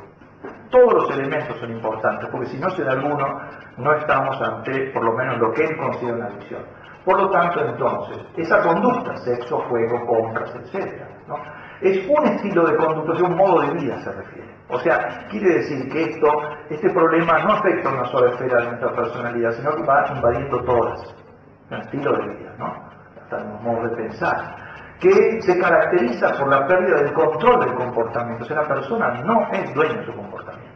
Speaker 2: Todos los elementos son importantes, porque si no se da alguno, no estamos ante, por lo menos, lo que él considera una adicción. Por lo tanto, entonces, esa conducta, sexo, juego, compras, etc., ¿no?, es un estilo de conducta, es un modo de vida, se refiere. O sea, quiere decir que este problema no afecta a una sola esfera de nuestra personalidad, sino que va invadiendo todas. Un estilo de vida, ¿no?, hasta en los modos de pensar, que se caracteriza por la pérdida del control del comportamiento. O sea, la persona no es dueña de su comportamiento.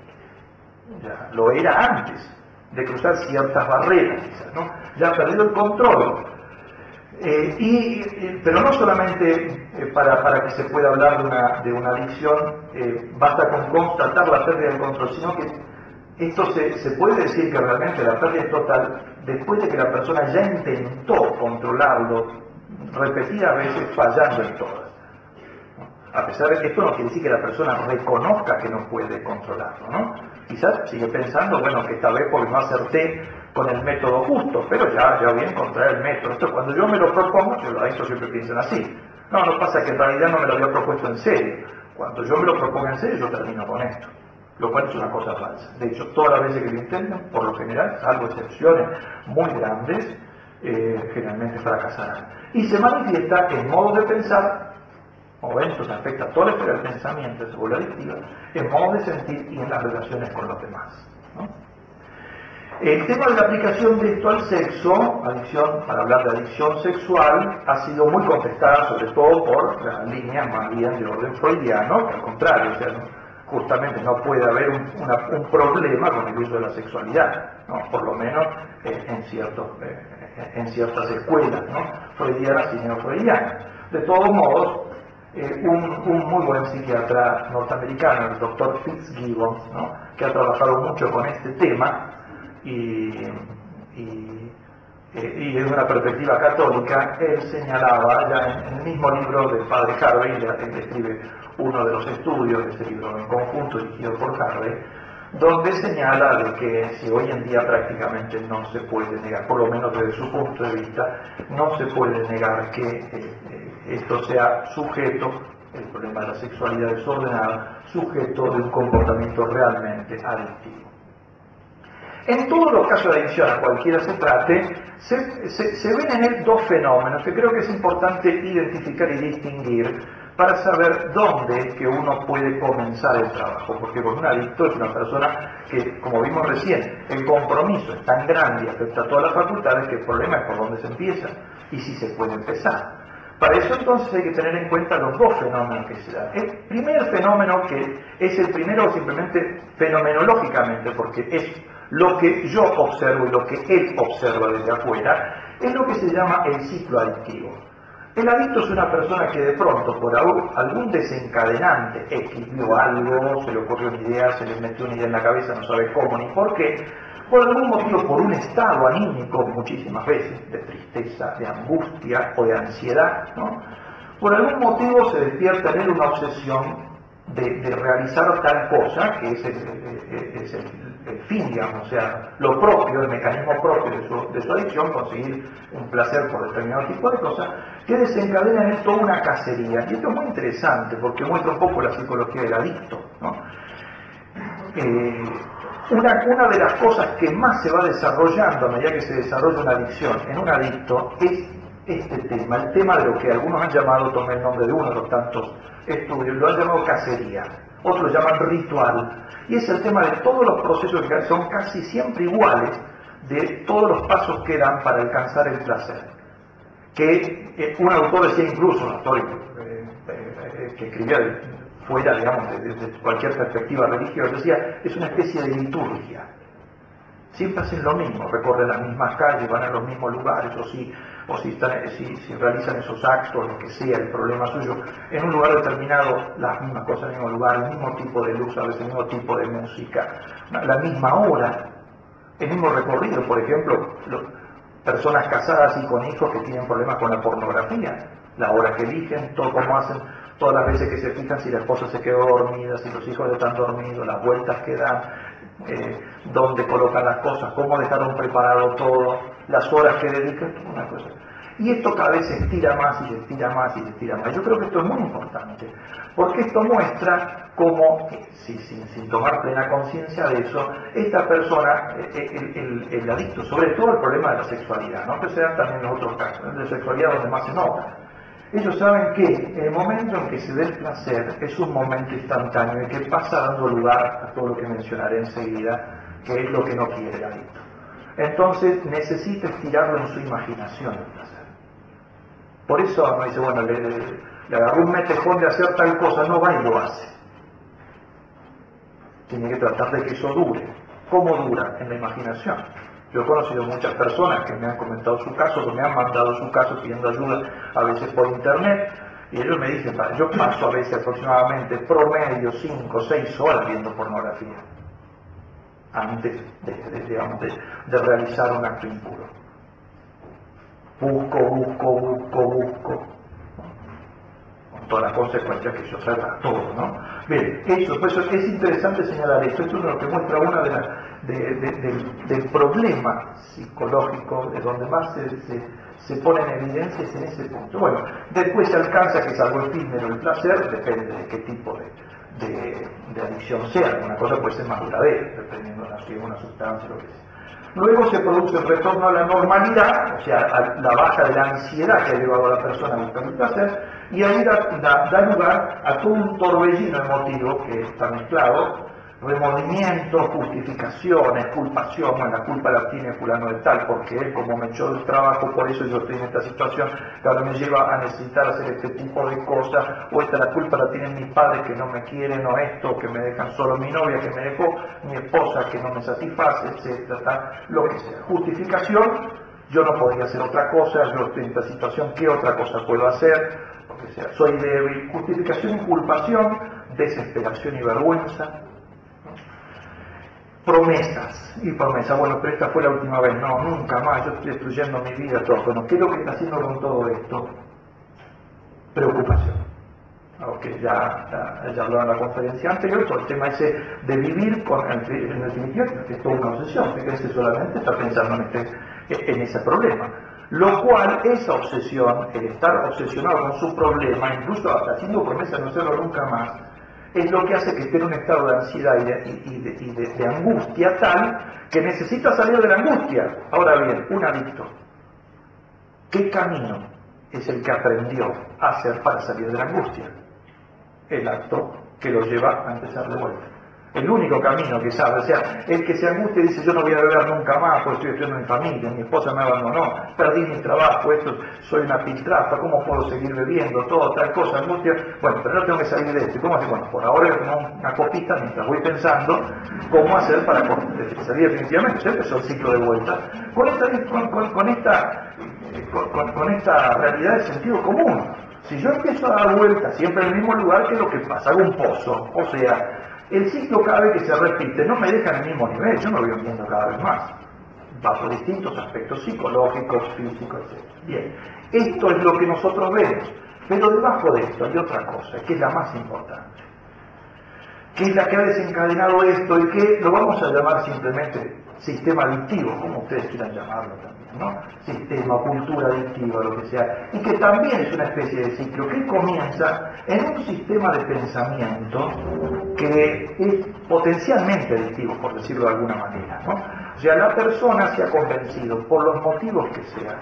Speaker 2: Ya lo era antes de cruzar ciertas barreras, quizás, ¿no? Ya ha perdido el control. Pero no solamente para que se pueda hablar de una adicción, basta con constatar la pérdida del control, sino que esto se puede decir que realmente la pérdida es total después de que la persona ya intentó controlarlo repetidas veces, fallando en todas. A pesar de que esto no quiere decir que la persona reconozca que no puede controlarlo, ¿no? Quizás sigue pensando, bueno, que esta vez porque no acerté con el método justo, pero ya voy a encontrar el método. Esto, cuando yo me lo propongo, los adictos siempre piensan así. No pasa que en realidad no me lo había propuesto en serio. Cuando yo me lo propongo en serio, yo termino con esto. Lo cual es una cosa falsa. De hecho, todas las veces que lo intentan, por lo general, salvo excepciones muy grandes, generalmente fracasarán. Y se manifiesta en modos de pensar, o esto se afecta a toda la esfera del pensamiento, se vuelve adictiva, en modos de sentir y en las relaciones con los demás, ¿no? El tema de la aplicación de esto al sexo, adicción, para hablar de adicción sexual, ha sido muy contestada, sobre todo por las líneas más bien de orden freudiano, que al contrario, o sea, justamente no puede haber un problema con el uso de la sexualidad, ¿no?, por lo menos en ciertas escuelas, ¿no?, freudianas y neofreudianas. De todos modos, un muy buen psiquiatra norteamericano, el doctor Fitzgibbons, ¿no?, que ha trabajado mucho con este tema y desde una perspectiva católica, él señalaba ya en el mismo libro del padre Harvey, él escribe uno de los estudios de ese libro en conjunto dirigido por Harvey, donde señala de que si hoy en día prácticamente no se puede negar, por lo menos desde su punto de vista, no se puede negar que esto sea sujeto, el problema de la sexualidad desordenada, sujeto de un comportamiento realmente adictivo. En todos los casos de adicción, a cualquiera se trate, se ven en él dos fenómenos que creo que es importante identificar y distinguir para saber dónde es que uno puede comenzar el trabajo, porque con un adicto es una persona que, como vimos recién, el compromiso es tan grande y afecta a todas las facultades que el problema es por dónde se empieza y si se puede empezar. Para eso entonces hay que tener en cuenta los dos fenómenos que se dan. El primer fenómeno, que es el primero simplemente fenomenológicamente, porque es lo que yo observo y lo que él observa desde afuera, es lo que se llama el ciclo adictivo. El adicto es una persona que de pronto, por algún desencadenante X, vio algo, se le ocurrió una idea, se le metió una idea en la cabeza, no sabe cómo ni por qué, por algún motivo, por un estado anímico, muchísimas veces, de tristeza, de angustia o de ansiedad, ¿no? Por algún motivo se despierta en él una obsesión de realizar tal cosa, que es el fin, digamos, o sea, lo propio, el mecanismo propio de su adicción, conseguir un placer por determinado tipo de cosas, que desencadena en él toda una cacería. Y esto es muy interesante, porque muestra un poco la psicología del adicto, ¿no? Una de las cosas que más se va desarrollando a medida que se desarrolla una adicción en un adicto es este tema, el tema de lo que algunos han llamado, tomé el nombre de uno de los tantos estudios, lo han llamado cacería, otros lo llaman ritual, y es el tema de todos los procesos que son casi siempre iguales, de todos los pasos que dan para alcanzar el placer. Que un autor decía, incluso un autor que escribía fuera, digamos, de cualquier perspectiva religiosa, decía, es una especie de liturgia. Siempre hacen lo mismo, recorren las mismas calles, van a los mismos lugares, o si realizan esos actos, lo que sea, el problema suyo, en un lugar determinado, las mismas cosas en el mismo lugar, el mismo tipo de luz, a veces el mismo tipo de música, la misma hora, el mismo recorrido. Por ejemplo, personas casadas y con hijos que tienen problemas con la pornografía, la hora que eligen, todo como hacen, todas las veces que se fijan si la esposa se quedó dormida, si los hijos están dormidos, las vueltas que dan, dónde colocan las cosas, cómo dejaron preparado todo, las horas que dedican, una cosa. Y esto cada vez se estira más y se estira más y se estira más. Yo creo que esto es muy importante, porque esto muestra cómo, sin tomar plena conciencia de eso, esta persona, el adicto, sobre todo el problema de la sexualidad, no que se dan también en otros casos, de sexualidad donde más se nota. Ellos saben que el momento en que se dé el placer es un momento instantáneo y que pasa dando lugar a todo lo que mencionaré enseguida, que es lo que no quiere el adicto. Entonces necesita estirarlo en su imaginación el placer. Por eso no dice, bueno, le agarró un metejón de hacer tal cosa, no va y lo hace. Tiene que tratar de que eso dure. ¿Cómo dura? En la imaginación. Yo he conocido muchas personas que me han comentado su caso, que me han mandado su caso pidiendo ayuda, a veces por internet, y ellos me dicen, yo paso a veces aproximadamente promedio 5 o 6 horas viendo pornografía, antes de realizar un acto impuro. Busco, con todas las consecuencias que eso trata todo, ¿no? Bien, por eso es interesante señalar esto es lo que muestra una del problema psicológico, de donde más se pone en evidencia es en ese punto. Bueno, después se alcanza, que es algo efímero el placer, depende de qué tipo de adicción sea. Una cosa puede ser más duradera, dependiendo de una sustancia o lo que sea. Luego se produce el retorno a la normalidad, o sea, a la baja de la ansiedad que ha llevado a la persona a buscar el placer, y ahí da lugar a todo un torbellino emotivo que está mezclado, remordimientos, justificaciones, culpación. Bueno, la culpa la tiene fulano de tal, porque él como me echó del trabajo, por eso yo estoy en esta situación, que ahora me lleva a necesitar hacer este tipo de cosas, o esta la culpa la tienen mis padres que no me quieren, o esto, que me dejan solo mi novia que me dejó, mi esposa que no me satisface, etcétera, lo que sea. Justificación, yo no podría hacer otra cosa, yo estoy en esta situación, ¿qué otra cosa puedo hacer? Porque sea, soy débil. Justificación y culpación, desesperación y vergüenza. Promesas y promesas, bueno, pero esta fue la última vez, no, nunca más, yo estoy destruyendo mi vida, todo. Bueno, ¿qué es lo que está haciendo con todo esto? Preocupación. Aunque ya hablaba en la conferencia anterior, todo el tema ese de vivir en definitiva, que es toda una obsesión, fíjense, solamente está pensando en ese problema. Lo cual, esa obsesión, el estar obsesionado con su problema, incluso hasta haciendo promesa de no hacerlo nunca más, es lo que hace que esté en un estado de ansiedad y de angustia tal que necesita salir de la angustia. Ahora bien, un adicto, ¿qué camino es el que aprendió a hacer para salir de la angustia? El acto que lo lleva a empezar de vuelta. El único camino que sabe, o sea, el que se angustia y dice yo no voy a beber nunca más, pues estoy estudiando en mi familia, mi esposa me abandonó, perdí mi trabajo, soy una piltrafa, ¿cómo puedo seguir bebiendo? Todo, tal cosa, angustia, bueno, pero no tengo que salir de esto. ¿Cómo hacer? Bueno, por ahora voy a tomar una copita mientras voy pensando cómo hacer para salir definitivamente. Se empezó el ciclo de vuelta con esta realidad de sentido común. Si yo empiezo a dar vueltas siempre en el mismo lugar, ¿qué es lo que pasa? Hago un pozo, o sea, El ciclo cada vez que se repite no me deja en el mismo nivel, yo me voy hundiendo cada vez más, bajo distintos aspectos psicológicos, físicos, etc. Bien, esto es lo que nosotros vemos, pero debajo de esto hay otra cosa, que es la más importante, que es la que ha desencadenado esto y que lo vamos a llamar simplemente sistema adictivo, como ustedes quieran llamarlo también, ¿no? Sistema, cultura adictiva, lo que sea, y que también es una especie de ciclo que comienza en un sistema de pensamiento que es potencialmente adictivo, por decirlo de alguna manera, ¿no? O sea, la persona se ha convencido, por los motivos que sean,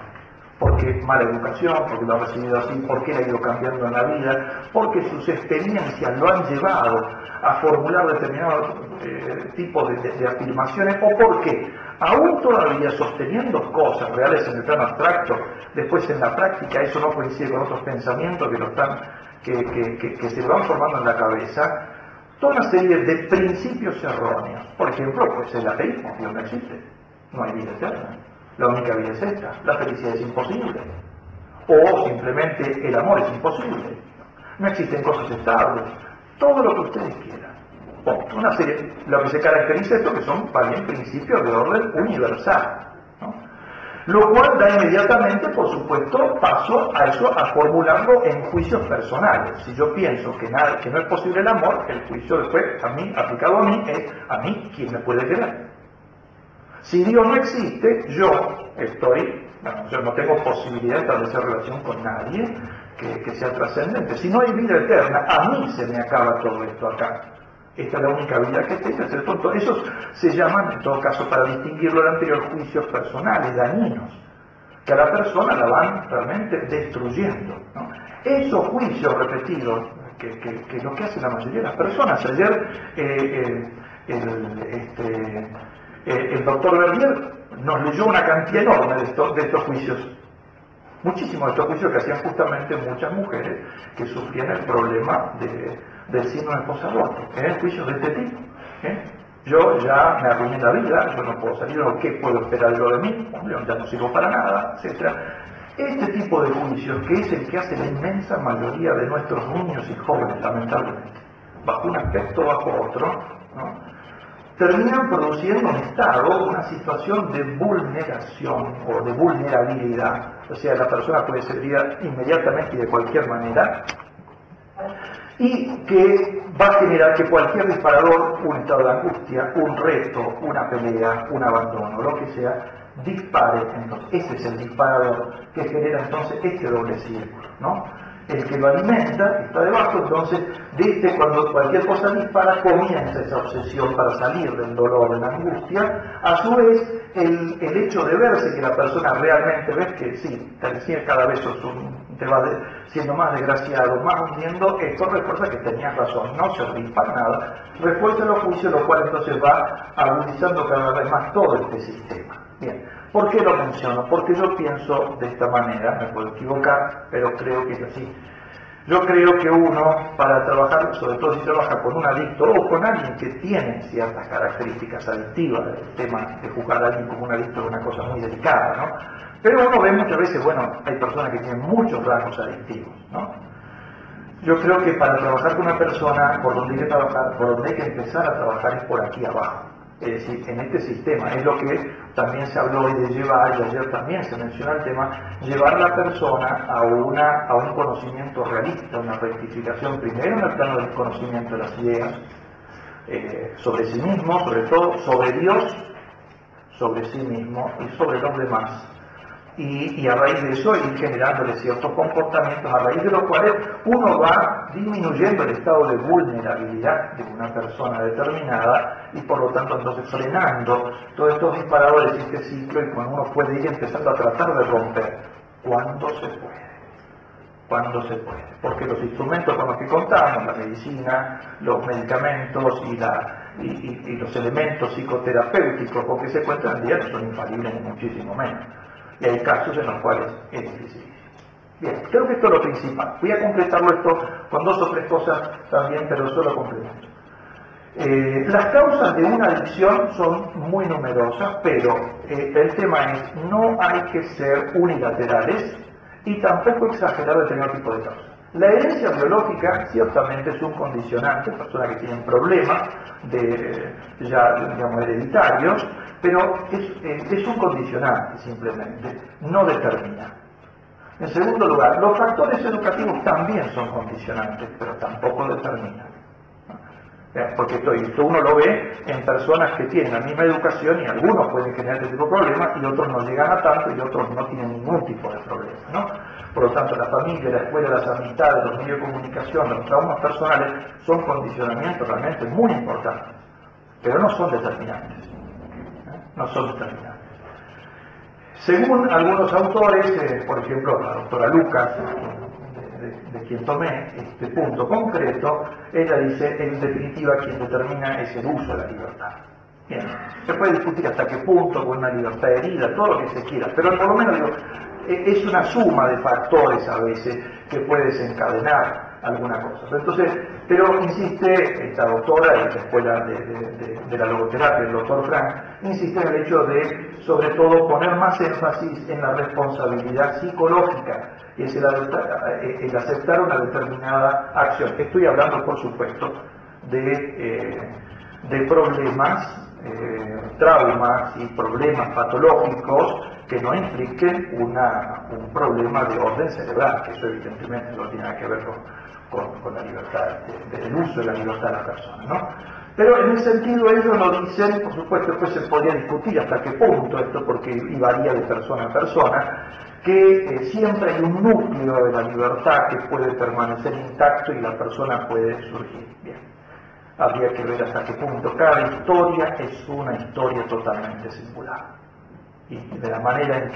Speaker 2: porque mala educación, porque lo ha recibido así, porque él ha ido cambiando en la vida, porque sus experiencias lo han llevado a formular determinados tipos de afirmaciones, o porque, aún todavía sosteniendo cosas reales en el plano abstracto, después en la práctica eso no coincide con otros pensamientos que se van formando en la cabeza, toda una serie de principios erróneos. Por ejemplo, pues el ateísmo, Dios no existe, no hay vida eterna. La única vida es esta, la felicidad es imposible. O simplemente el amor es imposible. No existen cosas estables. Todo lo que ustedes quieran. Una serie, lo que se caracteriza esto que son también principios de orden universal, ¿no? Lo cual da inmediatamente, por supuesto, paso a eso, a formularlo en juicios personales. Si yo pienso que no es posible el amor, el juicio después, a mí, aplicado a mí, es a mí, ¿quién me puede querer? Si Dios no existe, yo no tengo posibilidad de establecer relación con nadie que sea trascendente. Si no hay vida eterna, a mí se me acaba todo esto acá. Esta es la única vida que tengo, ¿cierto? Esos se llaman, en todo caso, para distinguirlo del anterior, juicios personales, dañinos, que a la persona la van realmente destruyendo, ¿no? Esos juicios repetidos, que es lo que hace la mayoría de las personas. Ayer el doctor Verdier nos leyó una cantidad enorme de estos juicios, muchísimos de estos juicios que hacían justamente muchas mujeres que sufrían el problema del síndrome post-aborto. Eran juicios de este tipo. Yo ya me arruiné la vida, yo no puedo salir, ¿qué puedo esperar yo de mí? Yo ya no sirvo para nada, etc. Este tipo de juicios, que es el que hace la inmensa mayoría de nuestros niños y jóvenes, lamentablemente, bajo un aspecto o bajo otro, ¿no?, terminan produciendo un estado, una situación de vulneración o de vulnerabilidad. O sea, la persona puede ser herida inmediatamente y de cualquier manera, y que va a generar que cualquier disparador, un estado de angustia, un reto, una pelea, un abandono, lo que sea, dispare. Entonces, ese es el disparador que genera entonces este doble círculo, ¿no? El que lo alimenta está debajo, entonces, cuando cualquier cosa dispara, comienza esa obsesión para salir del dolor, de la angustia. A su vez, el hecho de verse que la persona realmente ves que sí, cada vez te va siendo más desgraciado, más hundiendo, esto refuerza que tenías razón, no servís para nada, refuerza los juicios, lo cual entonces va agudizando cada vez más todo este sistema. Bien. ¿Por qué lo menciono? Porque yo pienso de esta manera, me puedo equivocar, pero creo que es así. Yo creo que uno, para trabajar, sobre todo si trabaja con un adicto o con alguien que tiene ciertas características adictivas, el tema de juzgar a alguien como un adicto es una cosa muy delicada, ¿no? Pero uno ve muchas veces, hay personas que tienen muchos rasgos adictivos, ¿no? Yo creo que para trabajar con una persona, por donde hay que empezar a trabajar es por aquí abajo. Es decir, en este sistema, es lo que también se habló hoy de llevar, y ayer también se menciona el tema, llevar a la persona a un conocimiento realista, una rectificación primero en el plano del conocimiento de las ideas, sobre sí mismo, sobre todo sobre Dios, sobre sí mismo y sobre los demás. Y a raíz de eso ir generándole ciertos comportamientos, a raíz de los cuales uno va disminuyendo el estado de vulnerabilidad de una persona determinada y por lo tanto entonces frenando todos estos disparadores y este ciclo, y cuando uno puede ir empezando a tratar de romper cuando se puede, porque los instrumentos con los que contamos, la medicina, los medicamentos y los elementos psicoterapéuticos con que se cuentan en día no son infalibles ni muchísimo menos. Y hay casos en los cuales es difícil. Bien, creo que esto es lo principal. Voy a completarlo esto con 2 o 3 cosas también, pero solo complemento. Las causas de una adicción son muy numerosas, pero el tema es, no hay que ser unilaterales y tampoco exagerar determinado tipo de causas. La herencia biológica ciertamente es un condicionante, personas que tienen problemas digamos, hereditarios, pero es un condicionante simplemente, no determina. En segundo lugar, los factores educativos también son condicionantes, pero tampoco determinan. Porque esto uno lo ve en personas que tienen la misma educación y algunos pueden generar este tipo de problemas y otros no llegan a tanto y otros no tienen ningún tipo de problema, ¿no? Por lo tanto, la familia, la escuela, las amistades, los medios de comunicación, los traumas personales son condicionamientos realmente muy importantes, pero no son determinantes. No son determinantes. Según algunos autores, por ejemplo, la doctora Lucas, de quien tomé este punto concreto, ella dice, en definitiva, quien determina es el uso de la libertad. Bien, se puede discutir hasta qué punto, con una libertad herida, todo lo que se quiera, pero por lo menos digo, es una suma de factores a veces que puede desencadenar alguna cosa. Entonces, pero insiste esta doctora y la escuela de la logoterapia, el doctor Frank, insiste en el hecho de, sobre todo, poner más énfasis en la responsabilidad psicológica, y es el aceptar una determinada acción. Estoy hablando, por supuesto, de problemas, traumas y problemas patológicos que no impliquen un problema de orden cerebral, que eso evidentemente no tiene nada que ver con la libertad, del uso de la libertad de la persona, ¿no? Pero en ese sentido ellos lo dicen, por supuesto, después se podría discutir hasta qué punto esto, porque varía de persona a persona, que siempre hay un núcleo de la libertad que puede permanecer intacto y la persona puede surgir. Bien, habría que ver hasta qué punto. Cada historia es una historia totalmente singular. Y de la manera en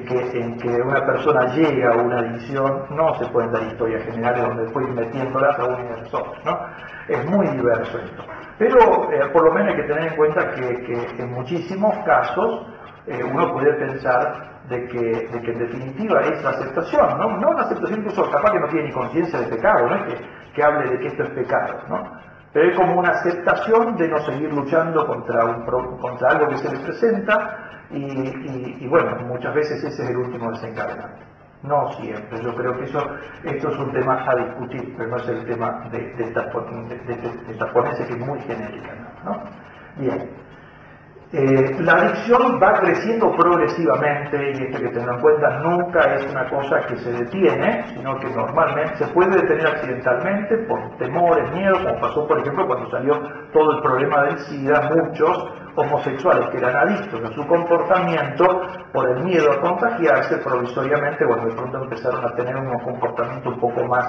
Speaker 2: que una persona llega a una adicción, no se pueden dar historias generales donde después ir metiéndolas a uno y a los otros, ¿no? Es muy diverso esto. Pero por lo menos hay que tener en cuenta que en muchísimos casos uno puede pensar de que en definitiva es la aceptación, ¿no? No una aceptación incluso capaz que no tiene ni conciencia de pecado, no es que hable de que esto es pecado, ¿no? Pero es como una aceptación de no seguir luchando contra algo que se le presenta y bueno, muchas veces ese es el último desencadenante. No siempre, yo creo que esto es un tema a discutir, pero no es el tema de esta ponencia que es muy genérica, ¿no? Bien. La adicción va creciendo progresivamente y esto hay que tenerlo en cuenta, nunca es una cosa que se detiene, sino que normalmente se puede detener accidentalmente por temores, miedos, como pasó por ejemplo cuando salió todo el problema del SIDA, muchos homosexuales que eran adictos a su comportamiento por el miedo a contagiarse provisoriamente, bueno, de pronto empezaron a tener un comportamiento un poco más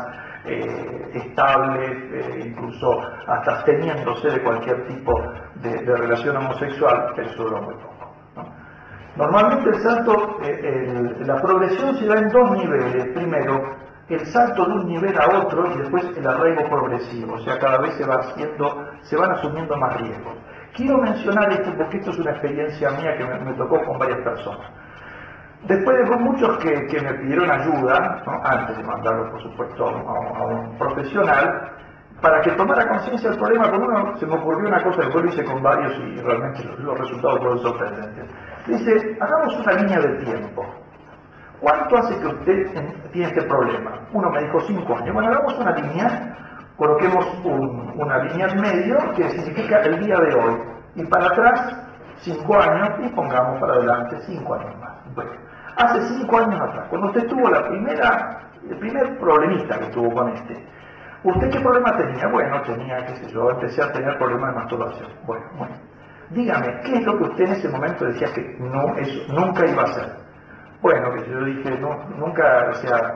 Speaker 2: estable, incluso hasta absteniéndose de cualquier tipo de relación homosexual, pero eso duró muy poco, ¿no? Normalmente el salto, la progresión se da en dos niveles. Primero, el salto de un nivel a otro y después el arraigo progresivo, o sea, cada vez se van asumiendo más riesgos. Quiero mencionar esto porque esto es una experiencia mía que me tocó con varias personas. Después de muchos que me pidieron ayuda, ¿no? Antes de mandarlo por supuesto a un profesional, para que tomara conciencia del problema con uno, se me ocurrió una cosa que yo lo hice con varios y realmente los resultados fueron sorprendentes. Dice, hagamos una línea de tiempo. ¿Cuánto hace que usted tiene este problema? Uno me dijo 5 años. Bueno, hagamos una línea, coloquemos una línea en medio que significa el día de hoy. Y para atrás, 5 años y pongamos para adelante 5 años más. Bueno, hace 5 años atrás, cuando usted tuvo el primer problemita que tuvo con ¿usted qué problema tenía? Bueno, tenía, qué sé yo, empecé a tener problemas de masturbación. Bueno, dígame, ¿qué es lo que usted en ese momento decía que no, eso nunca iba a hacer? Bueno, que yo dije, no, nunca, o sea,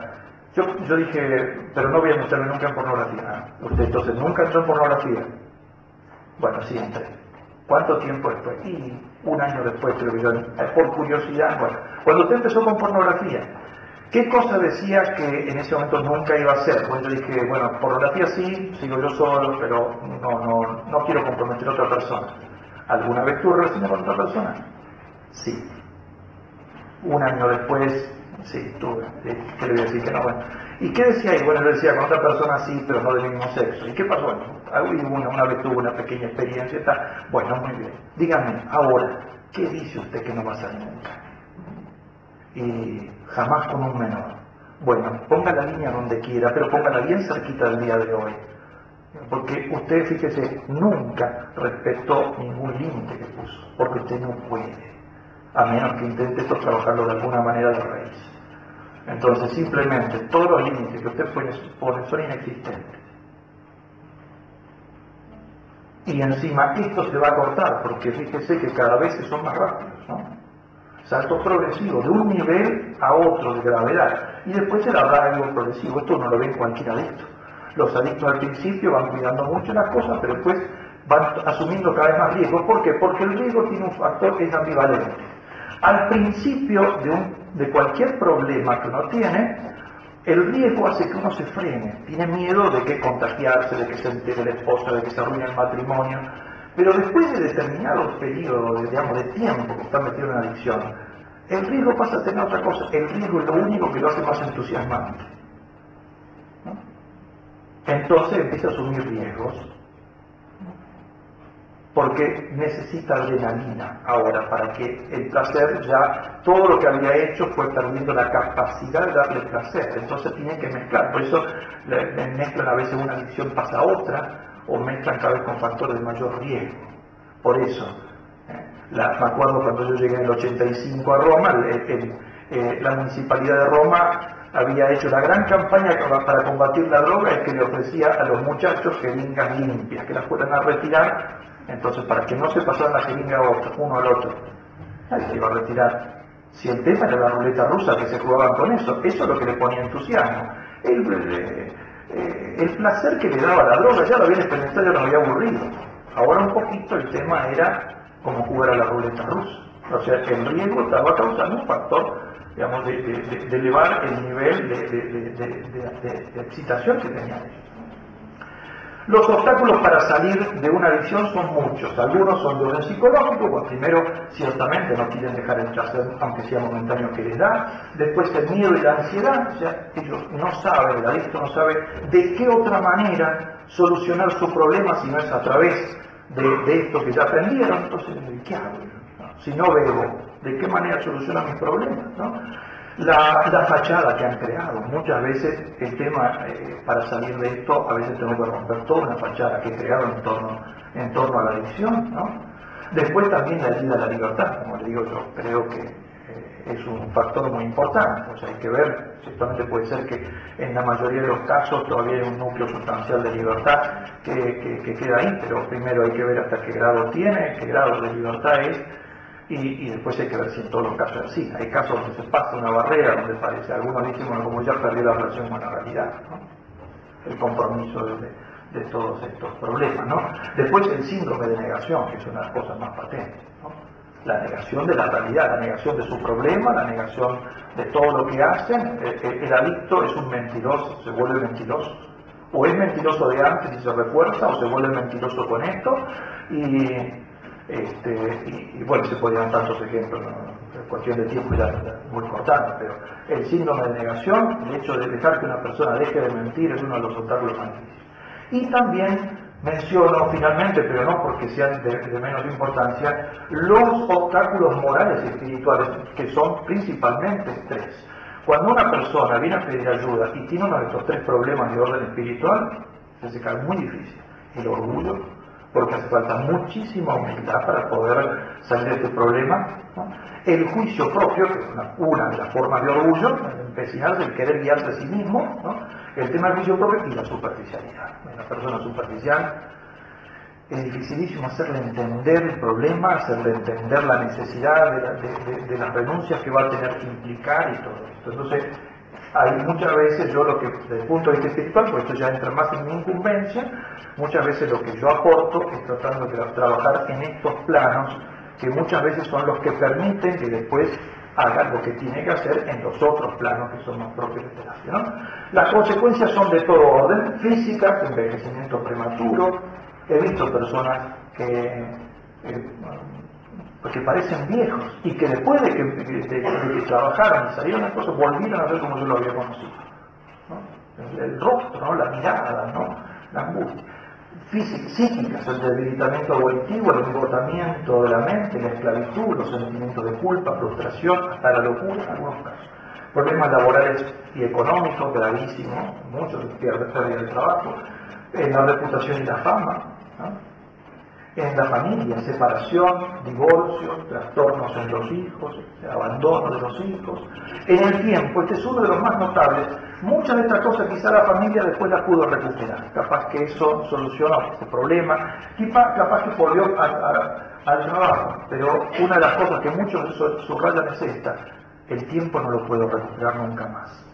Speaker 2: yo dije, pero no voy a meterme nunca en pornografía. Usted entonces nunca entró en pornografía. Bueno, sí entré. ¿Cuánto tiempo después? Y 1 año después, creo que yo, por curiosidad, bueno, cuando usted empezó con pornografía, ¿qué cosa decía que en ese momento nunca iba a hacer? Pues yo dije, bueno, pornografía sí, sigo yo solo, pero no quiero comprometer a otra persona. ¿Alguna vez tuve relaciones con otra persona? Sí. 1 año después, sí, tuve. ¿Qué le voy a decir que no? Bueno. ¿Y qué decía ahí? Bueno, yo decía, con otra persona sí, pero no del mismo sexo. ¿Y qué pasó? Bueno, una vez tuve una pequeña experiencia y tal. Bueno, muy bien. Dígame, ahora, ¿qué dice usted que no va a hacer nunca? Y jamás con un menor. Bueno, ponga la línea donde quiera, pero póngala bien cerquita del día de hoy. Porque usted, fíjese, nunca respetó ningún límite que puso, porque usted no puede, a menos que intente esto trabajarlo de alguna manera de raíz. Entonces, simplemente, todos los límites que usted pone son inexistentes. Y encima, esto se va a cortar, porque fíjese que cada vez son más rápidos, ¿no? Salto progresivo, de un nivel a otro de gravedad, y después será algo progresivo. Esto no lo ven cualquiera de estos. Los adictos al principio van cuidando mucho las cosas, pero después van asumiendo cada vez más riesgos. ¿Por qué? Porque el riesgo tiene un factor que es ambivalente. Al principio de cualquier problema que uno tiene, el riesgo hace que uno se frene. Tiene miedo de que contagiarse, de que se entere la esposa, de que se arruine el matrimonio. Pero después de determinados periodos, digamos, de tiempo que está metido en una adicción, el riesgo pasa a tener otra cosa. El riesgo es lo único que lo hace más entusiasmante, ¿no? Entonces empieza a asumir riesgos, porque necesita adrenalina ahora, para que el placer ya, todo lo que había hecho fue perdiendo la capacidad de darle placer. Entonces tiene que mezclar. Por eso mezclan a veces una adicción pasa a otra, o mezclan cada vez con factores de mayor riesgo. Por eso, me acuerdo cuando yo llegué en el 85 a Roma, la municipalidad de Roma había hecho la gran campaña para combatir la droga, y que le ofrecía a los muchachos jeringas limpias, que las fueran a retirar. Entonces, para que no se pasaran la jeringa uno al otro, nadie se iba a retirar. Si el tema era la ruleta rusa, que se jugaban con eso es lo que le ponía entusiasmo. El placer que le daba la droga ya lo había experimentado, ya lo había aburrido. Ahora un poquito el tema era como jugar a la ruleta rusa. O sea, que el riesgo estaba causando un factor, digamos, de elevar el nivel de excitación que tenían ellos. Los obstáculos para salir de una adicción son muchos. Algunos son de orden psicológico. Pues primero, ciertamente no quieren dejar el placer, aunque sea momentáneo, que les da. Después el miedo y la ansiedad. O sea, ellos no saben, el adicto no sabe de qué otra manera solucionar su problema si no es a través de esto que ya aprendieron. Entonces, ¿qué hago? Si no bebo, ¿de qué manera solucionan mis problemas, ¿no? La fachada que han creado. Muchas veces el tema, para salir de esto, a veces tengo que romper toda una fachada que he creado en torno a la adicción, ¿no? Después también la herida a la libertad, como le digo, yo creo que es un factor muy importante. O sea, hay que ver, ciertamente puede ser que en la mayoría de los casos todavía hay un núcleo sustancial de libertad que queda ahí, pero primero hay que ver hasta qué grado tiene, qué grado de libertad es. Y después hay que ver si en todos los casos es así. Hay casos donde se pasa una barrera, donde parece, algunos dicen, bueno, como ya perdió la relación con la realidad, ¿no? El compromiso de todos estos problemas, ¿no? Después el síndrome de negación, que es una de las cosas más patentes, ¿no? La negación de la realidad, la negación de su problema, la negación de todo lo que hacen. El adicto es un mentiroso, se vuelve mentiroso. O es mentiroso de antes y se refuerza, o se vuelve mentiroso con esto, y bueno, se podrían dar tantos ejemplos, ¿no? Es cuestión de tiempo ya muy cortante, pero el síndrome de negación, el hecho de dejar que una persona deje de mentir, es uno de los obstáculos más difíciles. Y también menciono finalmente, pero no porque sean de menos importancia, los obstáculos morales y espirituales, que son principalmente tres. Cuando una persona viene a pedir ayuda y tiene uno de estos tres problemas de orden espiritual, se cae muy difícil. El orgullo, porque hace falta muchísima humildad para poder salir de este problema, ¿no? El juicio propio, que es una de las formas de orgullo, el empecinarse, el querer guiarse a sí mismo, ¿no? El tema del juicio propio y la superficialidad. Una persona superficial es dificilísimo hacerle entender el problema, hacerle entender la necesidad de las renuncias que va a tener que implicar y todo esto. Entonces, hay muchas veces yo lo que, desde el punto de vista espiritual, pues esto ya entra más en mi incumbencia, muchas veces lo que yo aporto es tratando de trabajar en estos planos, que muchas veces son los que permiten que después haga lo que tiene que hacer en los otros planos que son más propios de terapia, ¿no? Las consecuencias son de todo orden: físicas, envejecimiento prematuro. He visto personas que parecen viejos y que después de que trabajaron y salieron las cosas, volvieron a ver como yo lo había conocido, ¿no? El rostro, ¿no? La mirada, ¿no? La angustia. Psíquicas, el debilitamiento auditivo, el agotamiento de la mente, la esclavitud, los sentimientos de culpa, frustración, hasta la locura en algunos casos. problemas laborales y económicos gravísimos, muchos pierden pérdida de trabajo, en la reputación y la fama, ¿no? En la familia, separación, divorcio, trastornos en los hijos, abandono de los hijos. En el tiempo, este es uno de los más notables. Muchas de estas cosas quizá la familia después las pudo recuperar. Capaz que eso solucionó ese problema, capaz que volvió al trabajo. Pero una de las cosas que muchos subrayan es esta: el tiempo no lo puedo recuperar nunca más.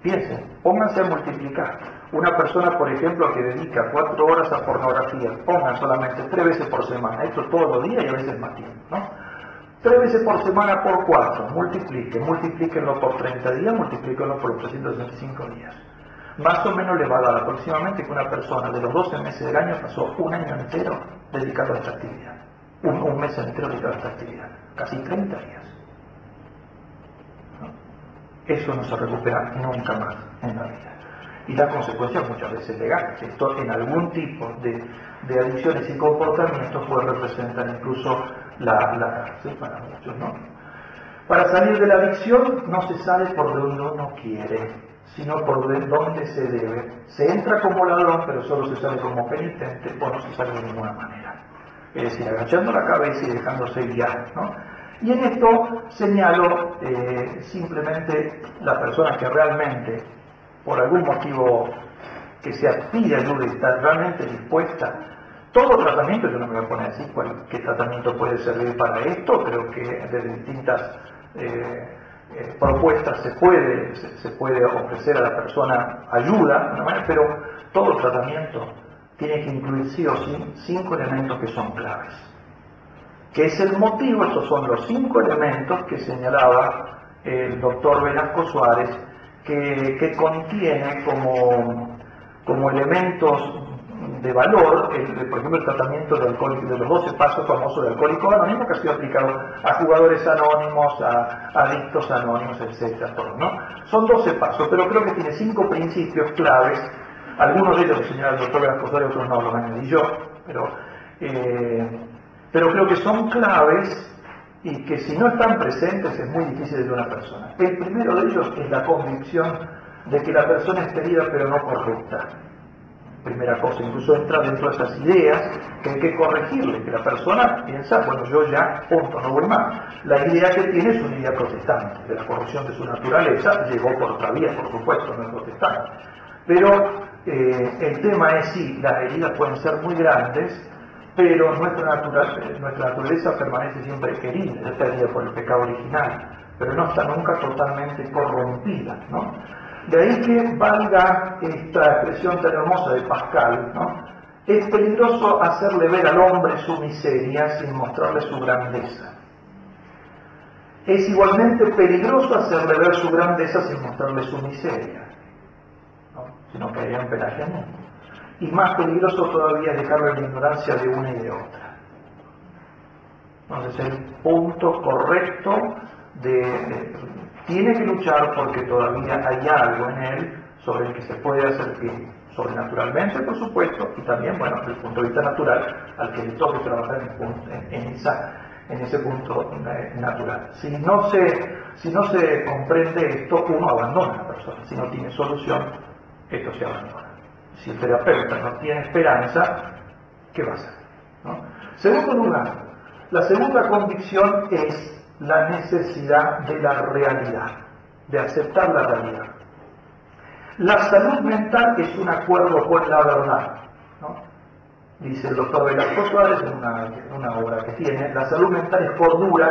Speaker 2: Piensen, pónganse a multiplicar. Una persona, por ejemplo, que dedica 4 horas a pornografía, pongan solamente 3 veces por semana, esto todos los días y a veces más tiempo, ¿no? 3 veces por semana por 4, multiplíquenlo por 30 días, multiplíquenlo por los 365 días. Más o menos le va a dar aproximadamente que una persona de los 12 meses del año pasó un año entero dedicado a esta actividad. Un mes entero dedicado a esta actividad, casi 30 días. Eso no se recupera nunca más en la vida. Y las consecuencias muchas veces legales. Esto en algún tipo de adicciones y comportamientos puede representar incluso la cárcel para muchos, ¿no? Para salir de la adicción no se sale por donde uno quiere, sino por donde se debe. Se entra como ladrón, pero solo se sale como penitente, o no se sale de ninguna manera. Es decir, agachando la cabeza y dejándose guiar, ¿no? Y en esto señalo simplemente la persona que realmente, por algún motivo que se pide ayuda y está realmente dispuesta. Todo tratamiento, yo no me voy a poner así, qué tratamiento puede servir para esto, creo que desde distintas propuestas se puede ofrecer a la persona ayuda, de una manera, pero todo tratamiento tiene que incluir sí o sí 5 elementos que son claves. ¿Qué es el motivo? Estos son los 5 elementos que señalaba el doctor Velasco Suárez, que contiene como elementos de valor, por ejemplo, el tratamiento de los 12 pasos famosos de Alcohólicos Anónimos, que ha sido aplicado a jugadores anónimos, a adictos anónimos, etcétera, todo, ¿no? Son 12 pasos, pero creo que tiene 5 principios claves. Algunos de ellos los señala el doctor Velasco Suárez, otros no, los añadí yo, pero creo que son claves y que si no están presentes es muy difícil de una persona. El primero de ellos es la convicción de que la persona es querida pero no correcta. Primera cosa, incluso entra dentro de esas ideas que hay que corregirle, que la persona piensa, bueno, yo ya, punto, no voy más. La idea que tiene es una idea protestante, de la corrupción de su naturaleza, llegó por otra vía, por supuesto, no es protestante. Pero el tema es sí, las heridas pueden ser muy grandes, pero nuestra naturaleza permanece siempre querida, perdida por el pecado original, pero no está nunca totalmente corrompida, ¿no? De ahí que valga esta expresión tan hermosa de Pascal, ¿no? Es peligroso hacerle ver al hombre su miseria sin mostrarle su grandeza. Es igualmente peligroso hacerle ver su grandeza sin mostrarle su miseria, ¿no? Si no caería en pelagianismo. Y más peligroso todavía es dejarlo en la ignorancia de una y de otra. Entonces el punto correcto tiene que luchar porque todavía hay algo en él sobre el que se puede hacer pie, sobrenaturalmente por supuesto, y también, bueno, desde el punto de vista natural, al que le toque trabajar en ese punto natural. Si no se comprende esto, uno abandona a la persona. Si no tiene solución, esto se abandona. Si el terapeuta no tiene esperanza, ¿qué va a hacer? ¿No? Segundo lugar, la segunda convicción es la necesidad de la realidad, de aceptar la realidad. La salud mental es un acuerdo con la verdad, ¿no? Dice el doctor Velasco Suárez en una obra que tiene, la salud mental es cordura,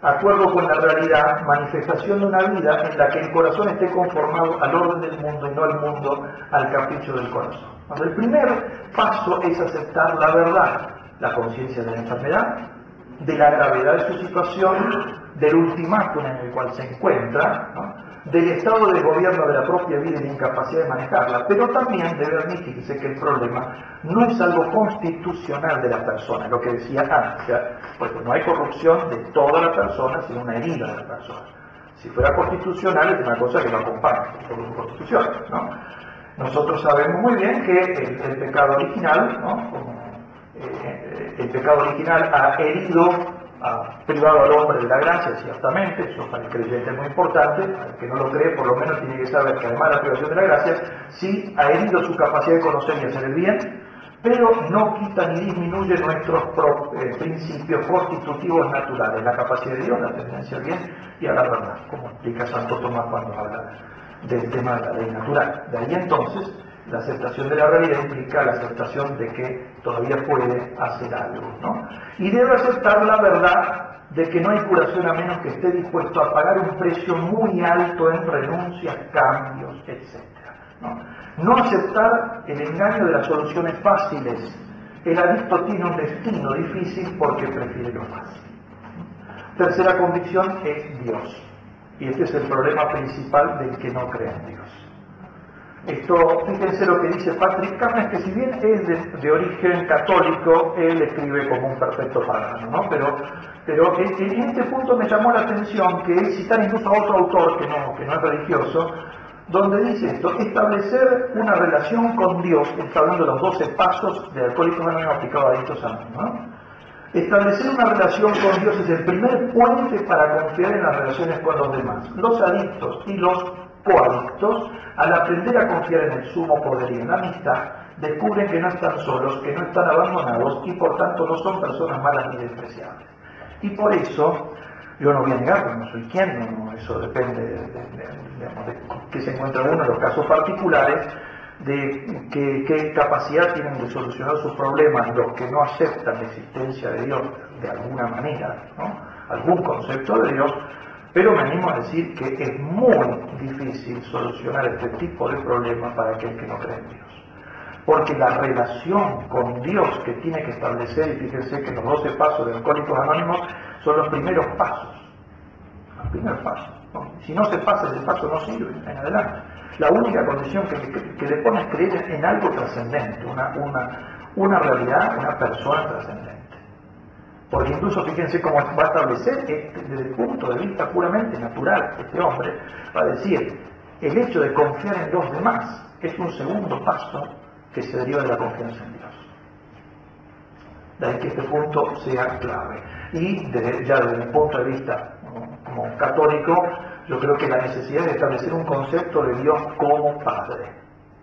Speaker 2: acuerdo con la realidad, manifestación de una vida en la que el corazón esté conformado al orden del mundo y no el mundo al capricho del corazón. Cuando el primer paso es aceptar la verdad, la conciencia de la enfermedad, de la gravedad de su situación, del ultimátum en el cual se encuentra, ¿no? Del estado de gobierno de la propia vida y la incapacidad de manejarla, pero también debe admitirse que el problema no es algo constitucional de la persona, lo que decía antes, porque no hay corrupción de toda la persona, sino una herida de la persona. Si fuera constitucional es una cosa que lo acompaña, por una constitución, ¿no? Nosotros sabemos muy bien que el pecado original, ¿no? El pecado original ha herido
Speaker 3: ha privado al hombre de la gracia, ciertamente, eso para el creyente es muy importante, al que no lo cree por lo menos tiene que saber que además de la privación de la gracia, sí ha herido su capacidad de conocer y hacer el bien, pero no quita ni disminuye nuestros principios constitutivos naturales, la capacidad de Dios, la tendencia al bien y a la verdad, como explica Santo Tomás cuando habla del tema de la ley natural. De ahí entonces, la aceptación de la realidad implica la aceptación de que todavía puede hacer algo, ¿no? Y debe aceptar la verdad de que no hay curación a menos que esté dispuesto a pagar un precio muy alto en renuncias, cambios, etc. No aceptar el engaño de las soluciones fáciles. El adicto tiene un destino difícil porque prefiere lo fácil. Tercera convicción es Dios. Y este es el problema principal del que no cree en Dios. Esto, fíjense lo que dice Patrick Campbell, que si bien es de origen católico, él escribe como un perfecto pagano, ¿no? Pero en este punto me llamó la atención que él cita incluso a otro autor que no es religioso, donde dice esto: establecer una relación con Dios, está hablando de los 12 pasos de Alcohólicos Anónimos aplicados a adictos anónimos, ¿no? Establecer una relación con Dios es el primer puente para confiar en las relaciones con los demás. Los adictos y los coadictos, al aprender a confiar en el sumo poder y en la amistad, descubren que no están solos, que no están abandonados y por tanto no son personas malas ni despreciables. Y por eso, yo no voy a negar, no soy quien, no, eso depende de que se encuentra uno en los casos particulares, de qué capacidad tienen de solucionar sus problemas los que no aceptan la existencia de Dios de alguna manera, ¿no? Algún concepto de Dios, pero me animo a decir que es muy difícil solucionar este tipo de problemas para aquel que no cree en Dios. Porque la relación con Dios que tiene que establecer, y fíjense que los 12 pasos de Alcohólicos Anónimos son los primeros pasos. Los primeros pasos, ¿no? Si no se pasa ese paso no sirve en adelante. La única condición que le pone es creer en algo trascendente, una realidad, una persona trascendente. Porque incluso fíjense cómo va a establecer desde el punto de vista puramente natural, este hombre va a decir, el hecho de confiar en los demás es un segundo paso que se deriva de la confianza en Dios. De ahí que este punto sea clave. Y ya desde mi punto de vista como católico, yo creo que la necesidad de establecer un concepto de Dios como Padre.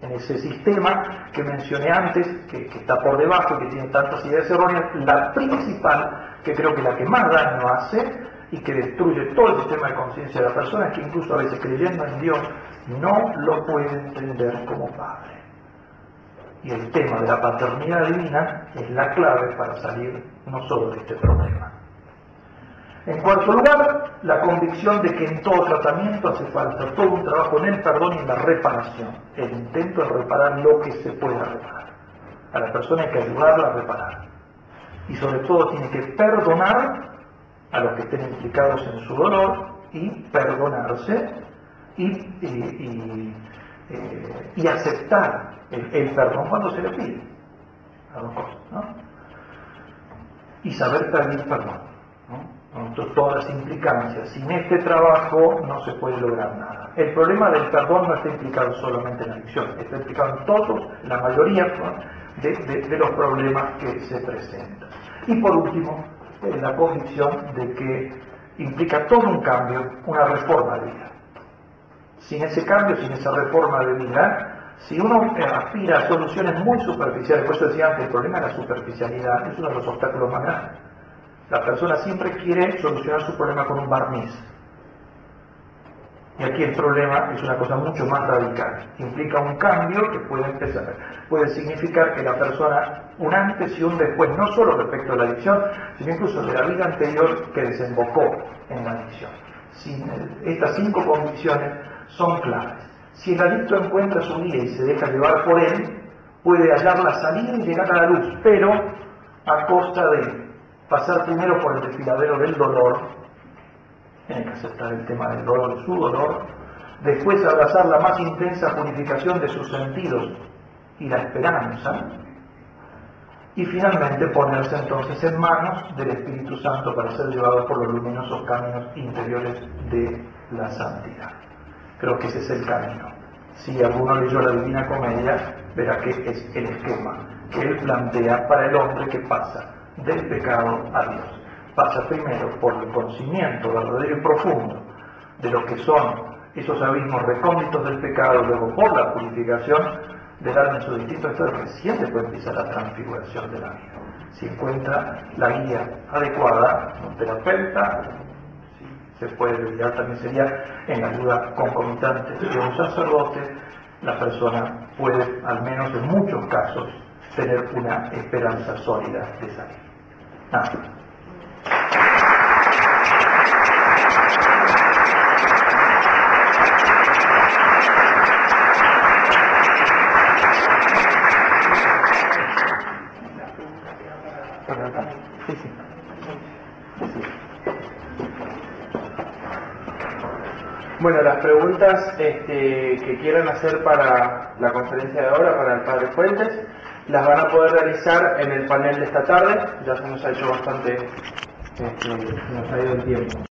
Speaker 3: En ese sistema que mencioné antes, que está por debajo, que tiene tantas ideas erróneas, la principal, que creo que la que más daño hace y que destruye todo el sistema de conciencia de la persona, es que incluso a veces creyendo en Dios no lo puede entender como Padre. Y el tema de la paternidad divina es la clave para salir no solo de este problema. En cuarto lugar, la convicción de que en todo tratamiento hace falta todo un trabajo en el perdón y en la reparación, el intento de reparar lo que se pueda reparar. A la persona hay que ayudarla a reparar. Y sobre todo tiene que perdonar a los que estén implicados en su dolor y perdonarse y aceptar el perdón cuando se le pide. Las dos cosas, ¿no? Y saber pedir perdón, ¿no? Todas las implicancias. Sin este trabajo no se puede lograr nada. El problema del perdón no está implicado solamente en la adicción, está implicado en todos, la mayoría, ¿no?, de los problemas que se presentan. Y por último, la convicción de que implica todo un cambio, una reforma de vida. Sin ese cambio, sin esa reforma de vida, si uno aspira a soluciones muy superficiales, por eso decía antes, el problema de la superficialidad es uno de los obstáculos más grandes. La persona siempre quiere solucionar su problema con un barniz. Y aquí el problema es una cosa mucho más radical. Implica un cambio que puede significar que la persona, un antes y un después, no solo respecto a la adicción, sino incluso de la vida anterior que desembocó en la adicción. Estas 5 convicciones son claves. Si el adicto encuentra su guía y se deja llevar por él, puede hallar la salida y llegar a la luz, pero a costa de pasar primero por el desfiladero del dolor, tiene que aceptar el tema del dolor y su dolor, después abrazar la más intensa purificación de sus sentidos y la esperanza, y finalmente ponerse entonces en manos del Espíritu Santo para ser llevado por los luminosos caminos interiores de la santidad. Creo que ese es el camino. Si alguno leyó la Divina Comedia, verá que es el esquema que él plantea para el hombre que pasa del pecado a Dios. pasa primero por el conocimiento verdadero y profundo de lo que son esos abismos recónditos del pecado, luego por la purificación del alma en sus distintos estados, recién después empieza la transfiguración de la vida. Si encuentra la guía adecuada, un terapeuta, se puede dedicar, también sería en la ayuda concomitante de un sacerdote, la persona puede, al menos en muchos casos, tener una esperanza sólida de salir. Nada.
Speaker 1: Bueno, las preguntas que quieran hacer para la conferencia de ahora, para el Padre Fuentes, las van a poder realizar en el panel de esta tarde. Ya se nos ha hecho bastante, nos ha ido el tiempo.